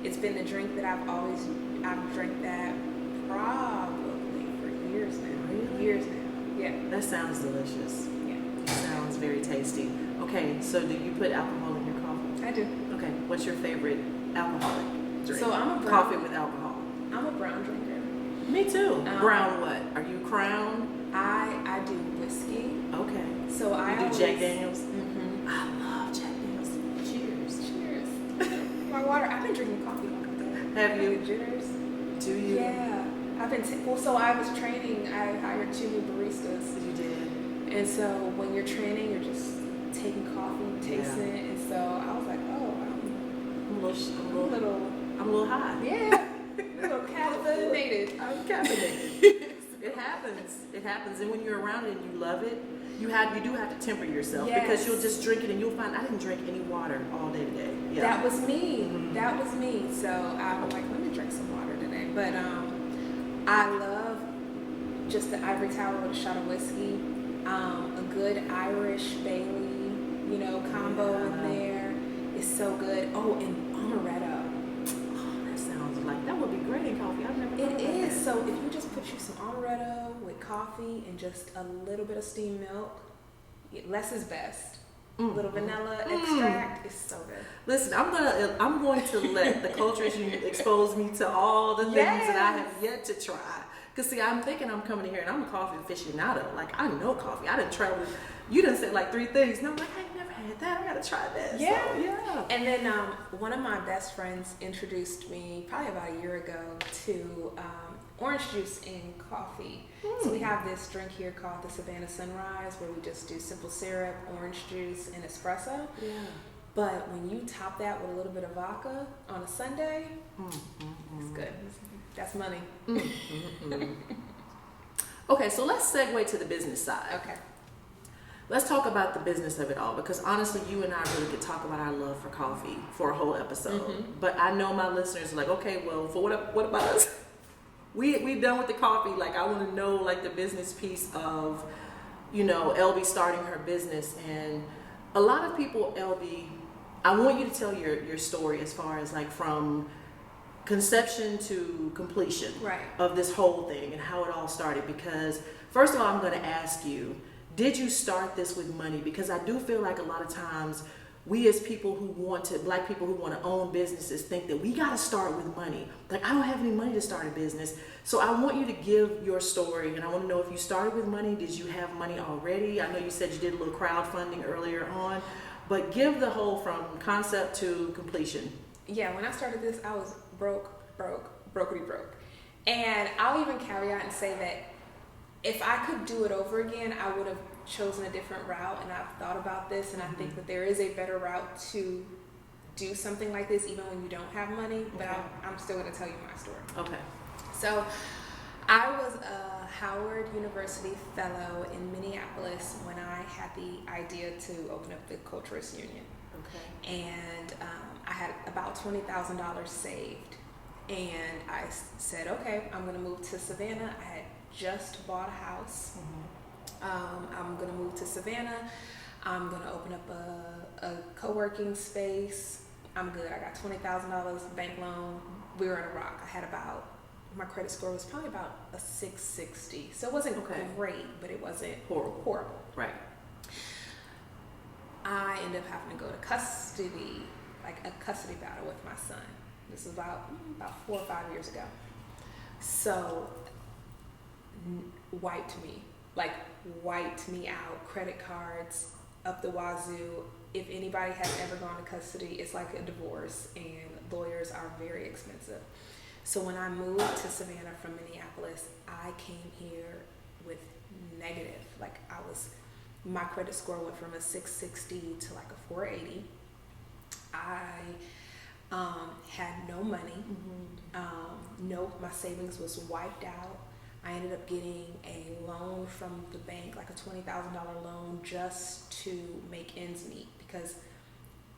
It's been the drink that I've drank that probably for years now. Really? Years now. Yeah. That sounds delicious. Yeah. It sounds very tasty. Okay, so do you put alcohol in your coffee? I do. Okay, what's your favorite alcoholic drink? So I'm a brown, coffee with alcohol. I'm a brown drinker. Me too. Brown what? Are you Crown? I do whiskey. Okay. So I You do always, Jack Daniels? Mm-hmm. I my water. I've been drinking coffee all day. Have you? Jitters. Do you? Yeah. I've been, so I was training, I hired 2 new baristas. You did. And so when you're training, you're just taking coffee, tasting it. And so I was like, oh, I'm a little high. Yeah. A little caffeinated. I'm caffeinated. It happens. It happens. And when you're around it and you love it, you do have to temper yourself because you'll just drink it and you'll find I didn't drink any water all day today. Yeah. That was me. Mm-hmm. That was me. So I'm like, let me drink some water today. But I love just the ivory tower with a shot of whiskey, a good Irish Bailey, combo in there is so good. Oh, and amaretto. Oh, that sounds like that would be great in coffee. I've never. It is. So if you just put you some amaretto with coffee and just a little bit of steamed milk, less is best. A little vanilla extract is so good. Listen, I'm going to let the Culturist Union expose me to all the things that I have yet to try. Cause see, I'm thinking I'm coming here and I'm a coffee aficionado. Like I know coffee. I didn't travel. You done said like 3 things. No, I'm like I ain't never had that. I gotta try that. Yeah, so, yeah. And then one of my best friends introduced me probably about a year ago to orange juice in coffee. So we have this drink here called the Savannah Sunrise, where we just do simple syrup, orange juice, and espresso. Yeah. But when you top that with a little bit of vodka on a Sunday, it's good. That's money. Okay, so let's segue to the business side. Okay. Let's talk about the business of it all, because honestly, you and I really could talk about our love for coffee for a whole episode. But I know my listeners are like, okay, well, for what about us? We done with the coffee. Like, I want to know like the business piece of, Elbi starting her business. And a lot of people, Elbi, I want you to tell your story as far as like from conception to completion of this whole thing and how it all started. Because first of all, I'm going to ask you, did you start this with money? Because I do feel like a lot of times we as people black people who want to own businesses think that we got to start with money. Like, I don't have any money to start a business. So I want you to give your story, and I want to know if you started with money, did you have money already? I know you said you did a little crowdfunding earlier on, but give the whole from concept to completion. Yeah, when I started this, I was brokety broke. And I'll even caveat and say that if I could do it over again, I would have chosen a different route, and I've thought about this, and I think that there is a better route to do something like this even when you don't have money, but I'm still going to tell you my story. Okay. So I was a Howard University fellow in Minneapolis when I had the idea to open up the Culturist Union. Okay. And I had about $20,000 saved, and I said, okay, I'm going to move to Savannah. I had just bought a house. I'm going to move to Savannah. I'm going to open up a co-working space. I'm good. I got $20,000 bank loan. We were in a rock. I had my credit score was probably about a 660. So it wasn't great, but it wasn't horrible. Right. I ended up having to go to custody, like a custody battle with my son. This was about 4 or 5 years ago. So wiped me out, credit cards up the wazoo. If anybody has ever gone to custody, it's like a divorce, and lawyers are very expensive. So when I moved to Savannah from Minneapolis, I came here with negative. Like, my credit score went from a 660 to like a 480. I had no money. My savings was wiped out. I ended up getting a loan from the bank, like a $20,000 loan, just to make ends meet,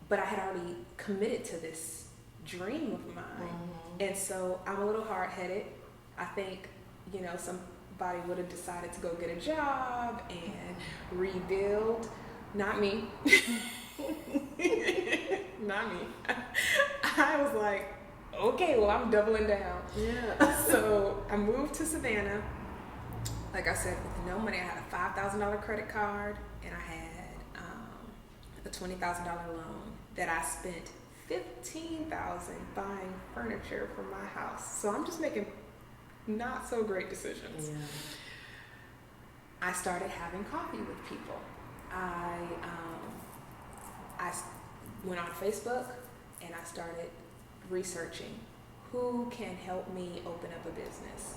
but I had already committed to this dream of mine. And so I'm a little hard-headed. I think, somebody would have decided to go get a job and rebuild. Not me. Not me. I was like, okay, well, I'm doubling down. Yeah. So I moved to Savannah. Like I said, with no money. I had a $5,000 credit card, and I had a $20,000 loan that I spent $15,000 buying furniture for my house. So I'm just making not so great decisions. Yeah. I started having coffee with people. I went on Facebook, and I started researching who can help me open up a business.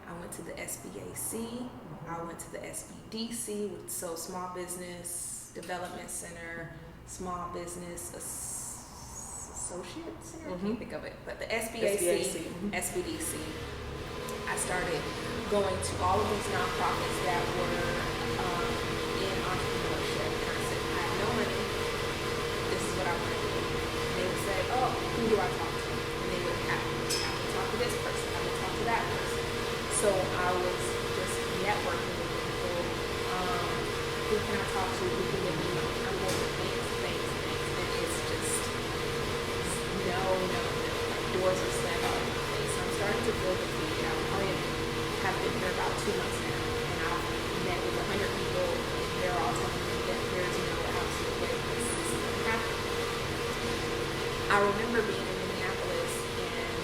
I went to the SBAC, I went to the SBDC, so Small Business Development Center, Small Business Associate Center, I can't think of it, but the SBAC, SBDC. I started going to all of these nonprofits that were in entrepreneurship, and I said, I have no money, this is what I want to do. And they would say, oh, who do I talk to? And they would have to talk to this person, I would talk to that person. So I was just networking with people. Who can I talk to? Who can give me money? I'm going to things. And it's just no. Like doors are slammed out in my face. So I'm starting to build a feed. I probably have been here about 2 months now. And I've met with 100 people. And they're all telling me that there's no absolute way this is going to happen. I remember being in Minneapolis and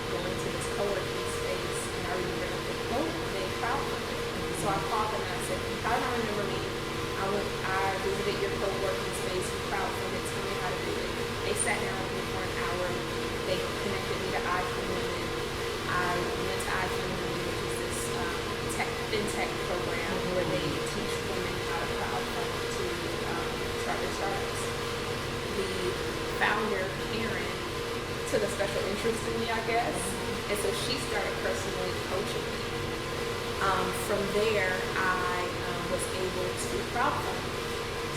going to this co-working space. And I remember they crowdfunded. So I called them and I said, how do I remember me? I visited your co-working space, you crowdfunded, tell me how to do it. They sat down with me for an hour. They connected me to iPhone Women. I went to iPhone Women, which is this fintech program where they teach women how to crowdfund to start their startups. The founder, Karen, took a special interest in me, I guess. And so she started personally coaching me. From there, I was able to crowdfund.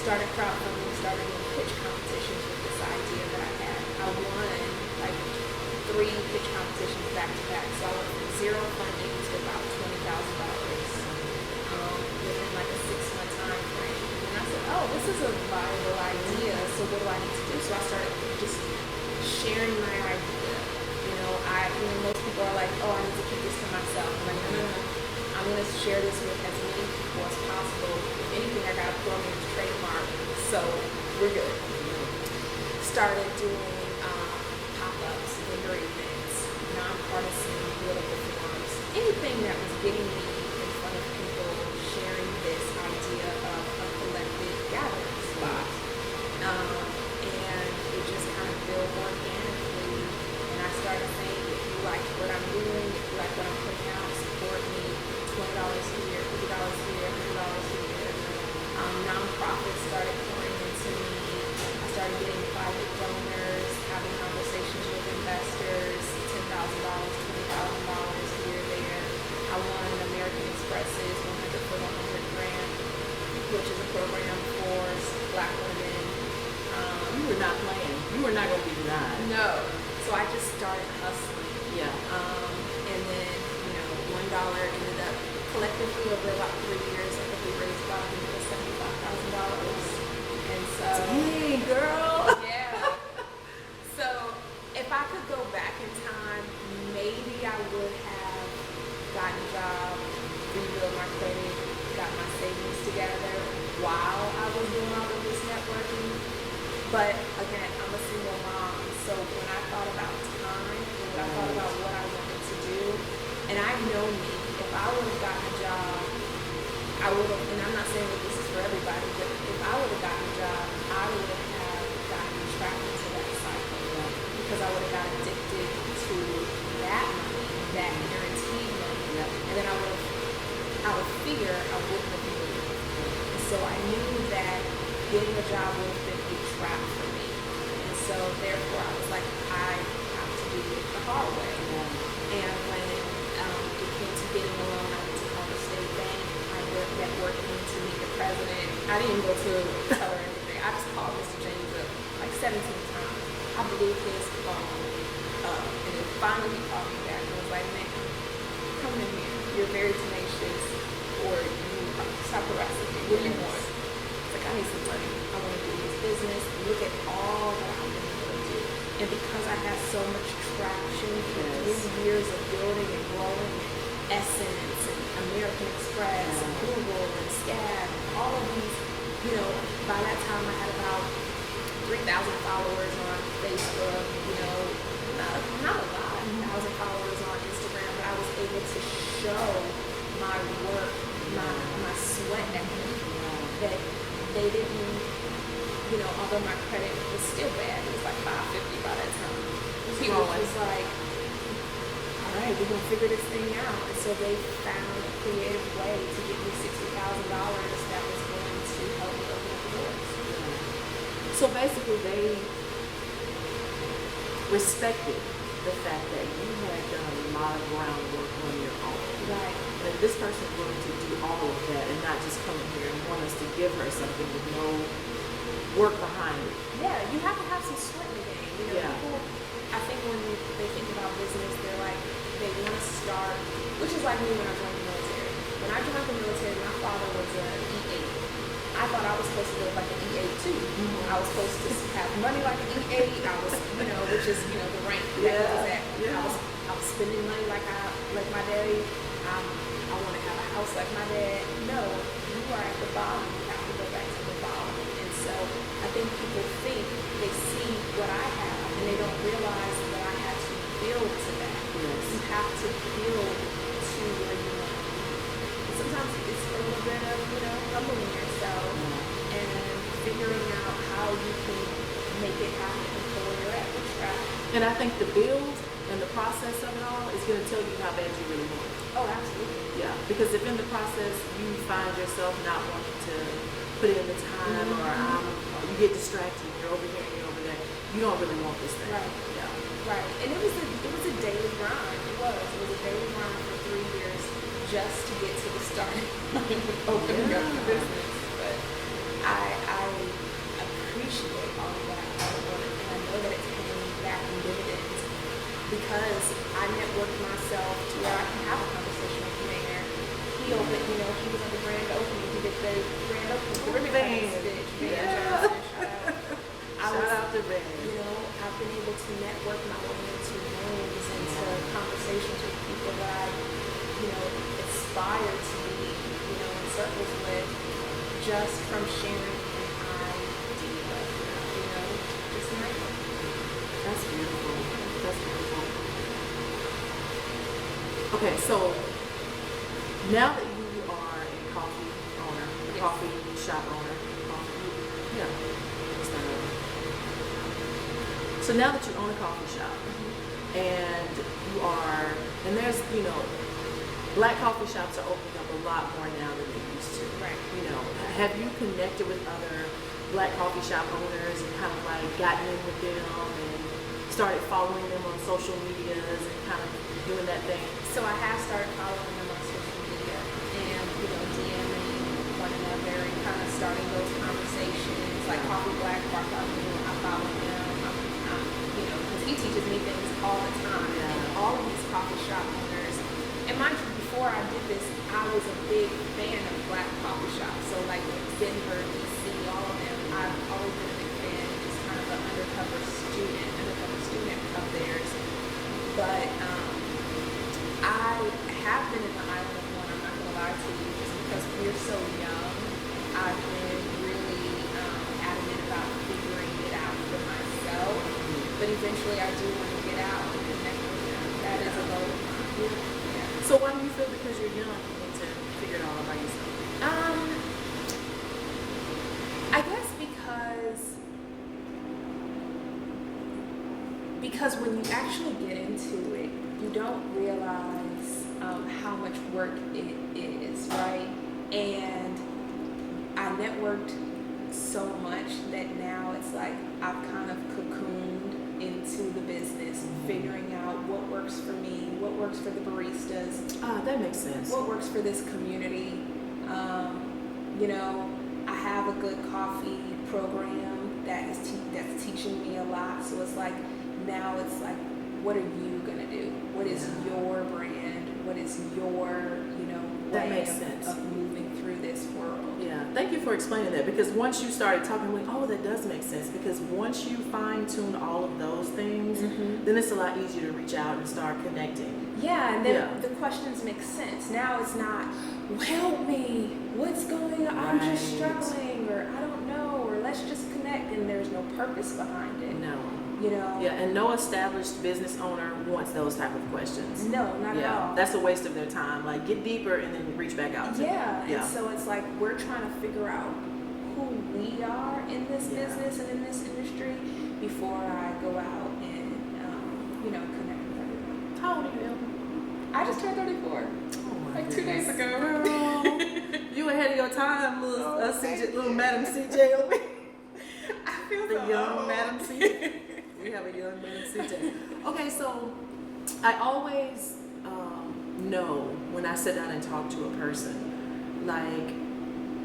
Started crowdfunding, started doing pitch competitions with this idea that I had. I won like 3 pitch competitions back to back. So I went from zero funding to about $20,000 within like a 6-month time frame. And I said, oh, this is a viable idea. So what do I need to do? So I started just sharing my idea. Most people are like, oh, I need to keep this to myself. I'm like, no. I'm going to share this with as many people as possible. If anything, I got to throw me a trademark. So we're good. Started doing pop-ups, vendor events, nonpartisan political forums, anything that was getting me in front of people, sharing this idea of a collective gathering spot. And it just kind of built organically. And I started saying, if you like what I'm doing, if you like what I'm putting out, support me. $20 here, $50 here, $100 here. Nonprofits started pouring into me. I started getting private donors, having conversations with investors, $10,000, $20,000 here, there. I won American Express's 100 for the 100 grant, which is a program for Black women. You were not playing. You were not going to be denied. No. So I just started hustling. Yeah. And then, $1 ended up collectively over about 3 years. I think we raised about $175,000. And so, dang, girl. Yeah. So if I could go back in time, maybe I would have gotten a job, rebuilt my credit, got my savings together while I was doing all of this networking. But again, I'm a single mom, so when I thought about time, when I thought about what I wanted to do, and I know me, if I would have gotten a job, I would have, and I'm not saying that this is for everybody, but if I would have gotten a job, I would have gotten trapped into that cycle because I would have got addicted to that money, that guaranteed money, and then I would figure I wouldn't have moved. And so I knew that getting a job would have been a trap for me. And so therefore I was like, I have to do it the hard way. And when it came to getting a loan, I went to Culturist State Bank. I worked networking to meet the president. I didn't even go to tell her anything. I just called Mr. James up like 17 times. I blew his phone up. And then finally he called me back and was like, man, come in here. You're very tenacious, or you stop harassing me. What do you want? It's like, I need some money. I want to do this business. Look at all that I've been able to do. And because I had so much traction for 3 years of building and growing, Essence and American Express and Google and Scab, all of these, by that time I had about 3,000 followers on Facebook, not a lot, 1,000 followers on Instagram, but I was able to show my work, my sweat equity, that they didn't, although my credit was still bad, it was like 550 by that time. People was like, all right, we're gonna figure this thing out. And so they found a creative way to get me $60,000 that was going to help me open up the doors. So basically, they respected the fact that you had done a lot of groundwork on your own. Right. And this person is willing to do all of that and not just come in here and want us to give her something with no work behind it. Yeah, you have to have some sweat in the game. You know, Yeah. people, I think when they think about business, they're like, they want to start, which is like me when I joined the military. When I joined the military, my father was an E8. I thought I was supposed to live like an E8 too. I was supposed to have money like an E8. I was, which is, the rank that was at. Yeah. I was spending money like my daddy. I want to have a house like my dad. No, you are at the bottom. You have to go back to the bottom. And so I think people think they see what I have and they don't realize that I had to build to that. Yes. You have to build to where you want to be. And sometimes it's a little bit of, humbling yourself and figuring out how you can make it happen for where you're at. And I think the build and the process of it all is going to tell you how bad you really want it. Oh, absolutely. Yeah, because if in the process you find yourself not wanting to put in the time or you get distracted, you're over here and you're over there, you don't really want this thing. Right. Yeah. Right. And it was a daily grind. It was a daily grind for 3 years just to get to the starting line of opening up the business. But I appreciate all of that hard work, and I know that it's paying back in dividends because I networked myself to where I can have a conversation with the mayor. He opened, he was at the grand opening. He did the grand opening. The ribbon cutting stitch. Yeah. Shout out to Ben. I've been able to network my way into rooms, into conversations with people that I, aspire to be, in circles with, just from sharing an idea, just network. That's beautiful. That's beautiful. Okay, so now that you are a coffee owner, a coffee shop owner, so now that you own a coffee shop and there's, Black coffee shops are opening up a lot more now than they used to. Right. Have you connected with other Black coffee shop owners and kind of like gotten in with them and started following them on social medias and kind of doing that thing? So I have started following them on social media and, DMing one another and kind of starting those conversations, like Coffee Black, I follow him, because he teaches me things all the time. Yeah. And all of these coffee shop owners, and mind you, before I did this, I was a big fan of Black coffee shops. So like Denver, DC, all of them, I've always been a big fan, just kind of an undercover student of theirs. But I have been in the island of one, I'm not going to lie to you, just because we're so young. I've been really adamant about figuring it out for myself. But eventually I do want to get out and connect with them. That is a goal of mine. Yeah. So why do you feel because you're young you need to figure it all out by yourself? I guess because when you actually get into it, you don't realize how much work it is, right? And I networked so much that now it's like I've kind of cocooned into the business, figuring out what works for me, what works for the baristas. That makes sense. What works for this community. I have a good coffee program that's teaching me a lot. So it's like, now it's like, what are you going to do? What is your brand? What is your, that way makes sense. of moving through this world? Yeah, thank you for explaining that, because once you started talking, like, oh, that does make sense, because once you fine tune all of those things, then it's a lot easier to reach out and start connecting. Yeah, and then the questions make sense. Now it's not, well, help me, what's going on? I'm just struggling, or I don't know, or let's just connect, and there's no purpose behind it. No. Yeah, and no established business owner wants those type of questions. No, not at all. That's a waste of their time. Like, get deeper and then reach back out to them. And so it's like we're trying to figure out who we are in this business and in this industry before I go out and How old are you, Elbi? I just turned 34. Oh my Like 2 days goodness. ago. Girl, you ahead of your time, little CJ, little Madam CJ over here. I feel The so young old. Madam CJ. We have a young Madam CJ. Okay, so I always know when I sit down and talk to a person, like,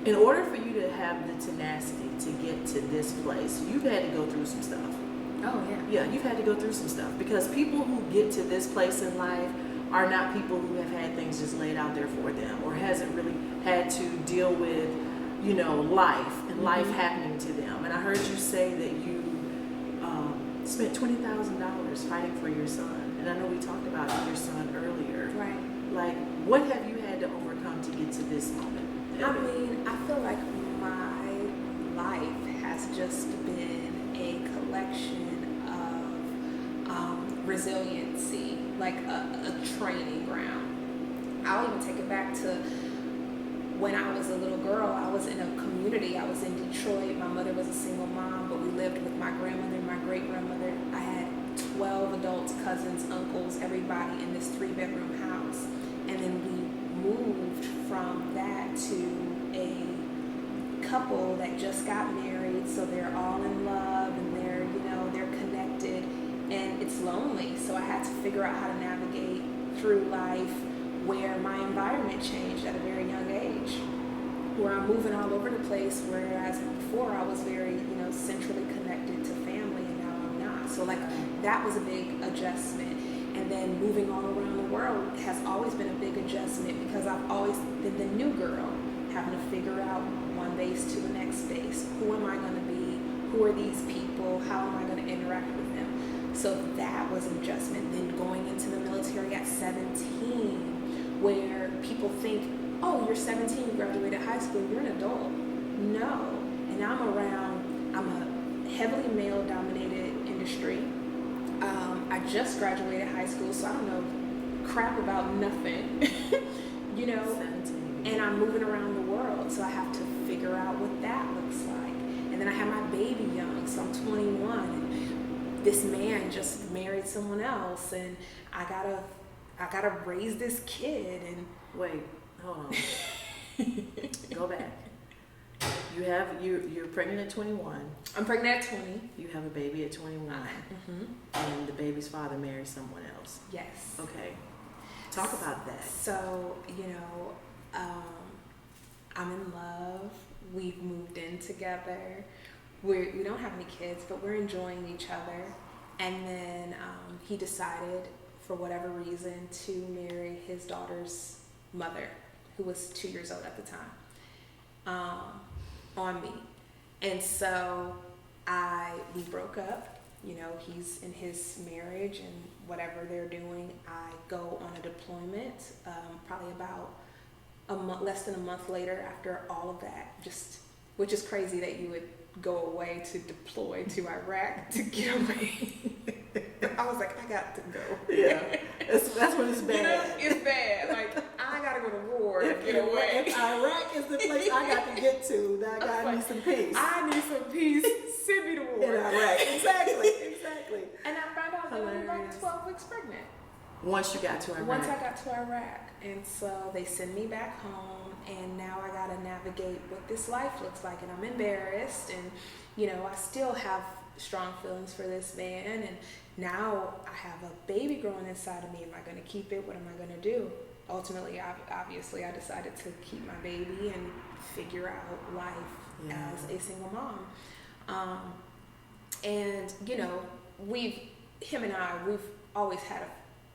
in order for you to have the tenacity to get to this place, you've had to go through some stuff. Oh, yeah. Yeah, you've had to go through some stuff, because people who get to this place in life are not people who have had things just laid out there for them, or hasn't really had to deal with, you know, life and life happening to them. And I heard you say that you spent $20,000 fighting for your son, and I know we talked about your son earlier. Right. Like, what have you had to overcome to get to this moment? I mean, I feel like my life has just been a collection of resiliency, like a training ground. I'll even take it back to when I was a little girl. I was in a community. I was in Detroit. My mother was a single mom, but we lived with my grandmother and my great-grandmother. I had 12 adults, cousins, uncles, everybody in this 3-bedroom house. And then we moved from that to a couple that just got married, so they're all in love and they're, you know, they're connected, and it's lonely. So I had to figure out how to navigate through life where my environment changed at a very young age, where I'm moving all over the place, whereas before I was very, you know, centrally connected to family, and now I'm not. So like that was a big adjustment. And then moving all around the world has always been a big adjustment, because I've always been the new girl, having to figure out one base to the next base. Who am I going to be? Who are these people? How am I going to interact with them? So that was an adjustment. Then going into the military at 17, where people think, oh, you're 17, you graduated high school, you're an adult. No. And I'm a heavily male-dominated industry. I just graduated high school, so I don't know crap about nothing, you know, 17. and I'm moving around the world, so I have to figure out what that looks like. And then I have my baby young, so I'm 21, and this man just married someone else, and I gotta raise this kid. And Wait, hold on. Go back. You're pregnant at 21. I'm pregnant at 20. You have a baby at 21, and the baby's father married someone else. Yes. Okay, talk about that. So, you know, I'm in love. We've moved in together. We don't have any kids, but we're enjoying each other. And then he decided, for whatever reason, to marry his daughter's mother, who was 2 years old at the time, on me. And so we broke up. You know, he's in his marriage and whatever they're doing. I go on a deployment, probably about less than a month later after all of that, which is crazy that you would go away to deploy to Iraq to get away. I was like, I got to go. Yeah, that's when it's bad. You know, it's bad. Like, I gotta go to war to get away. If Iraq is the place I got to get to, then I need some peace. I need some peace. Send me to war. In Iraq. Exactly. And I found out that we were like 12 weeks pregnant. Once you got to Iraq. Once I got to Iraq. And so they send me back home, and now I gotta navigate what this life looks like, and I'm embarrassed, and you know, I still have strong feelings for this man, and now I have a baby growing inside of me. Am I gonna keep it? What am I gonna do? Ultimately, obviously, I decided to keep my baby and figure out life as a single mom. And you know, we've always had a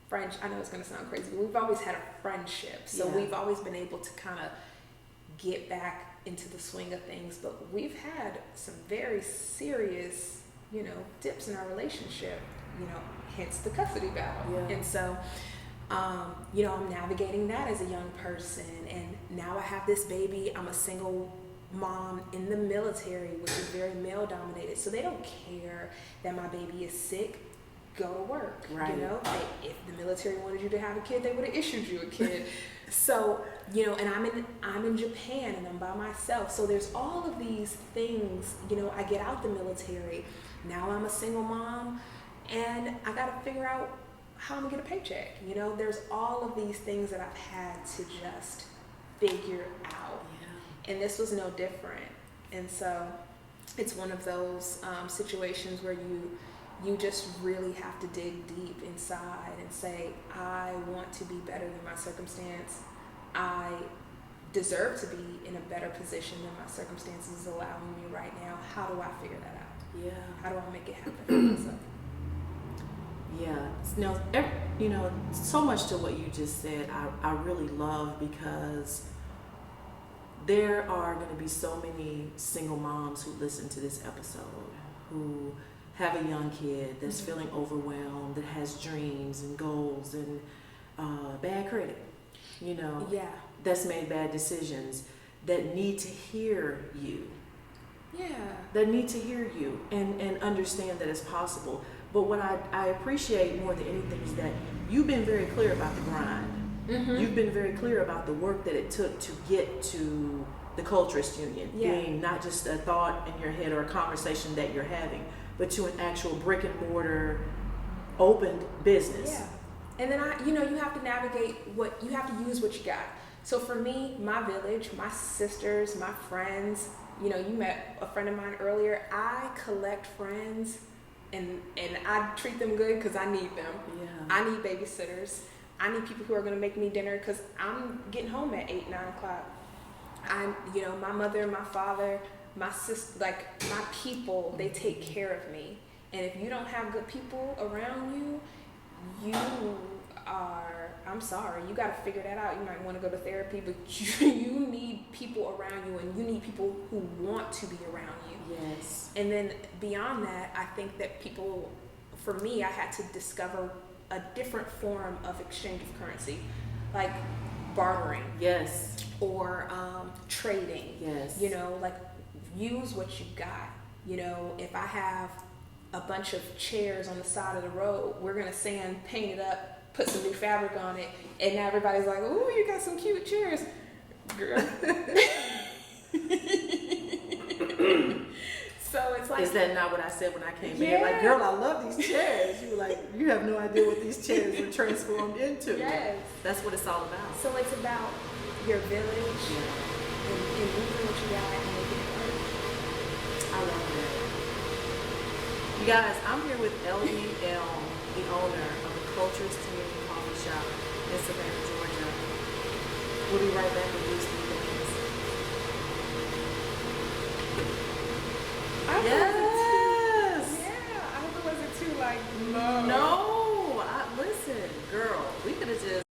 friendship. I know it's going to sound crazy, but we've always had a friendship. So we've always been able to kind of get back into the swing of things. But we've had some very serious, you know, dips in our relationship, you know, hence the custody battle. Yeah. And so, you know, I'm navigating that as a young person. And now I have this baby. I'm a single mom in the military, which is very male dominated. So they don't care that my baby is sick. Go to work, right? You know, if the military wanted you to have a kid, they would have issued you a kid. So, you know, and I'm in Japan, and I'm by myself. So there's all of these things. You know, I get out the military. Now I'm a single mom, and I got to figure out how I'm gonna get a paycheck. You know, there's all of these things that I've had to just figure out. Yeah. And this was no different. And so it's one of those situations where you just really have to dig deep inside and say, I want to be better than my circumstance. I deserve to be in a better position than my circumstances is allowing me right now. How do I figure that out? Yeah. How do I make it happen for myself? Yeah. Now, you know, so much to what you just said, I really love, because there are going to be so many single moms who listen to this episode who have a young kid that's feeling overwhelmed, that has dreams and goals and bad credit, you know, Yeah. that's made bad decisions, that need to hear you. Yeah. That need to hear you and understand that it's possible. But what I appreciate more than anything is that you've been very clear about the grind. Mm-hmm. You've been very clear about the work that it took to get to the Culturist Union, Yeah. being not just a thought in your head or a conversation that you're having, but to an actual brick and mortar opened business. Yeah. And then you have to navigate you have to use what you got. So for me, my village, my sisters, my friends, you met a friend of mine earlier. I collect friends and I treat them good because I need them. Yeah. I need babysitters. I need people who are going to make me dinner because I'm getting home at 8, 9 o'clock. My mother, my father, my sister, like my people, they take care of me. And if you don't have good people around you, I'm sorry, you got to figure that out. You might want to go to therapy, but you need people around you, and you need people who want to be around you. Yes. And then beyond that, I think that for me, I had to discover a different form of exchange of currency, like bartering. Yes. Or trading. Yes. Like use what you got. If I have a bunch of chairs on the side of the road, we're gonna paint it up, put some new fabric on it, and now everybody's like, "Ooh, you got some cute chairs, girl." So it's like, is that not what I said when I came in? Like, girl, I love these chairs. You were like, you have no idea what these chairs were transformed into. Yes. That's what it's all about. So it's about your village and using what you got and making it work. I love that. You guys, I'm here with Elbi Elm, the owner of the Culturist Union coffee shop in Savannah, Georgia. We'll be right back with these 3 things. Yes. Yeah, I hope it wasn't too like low. No, listen, girl, we could have just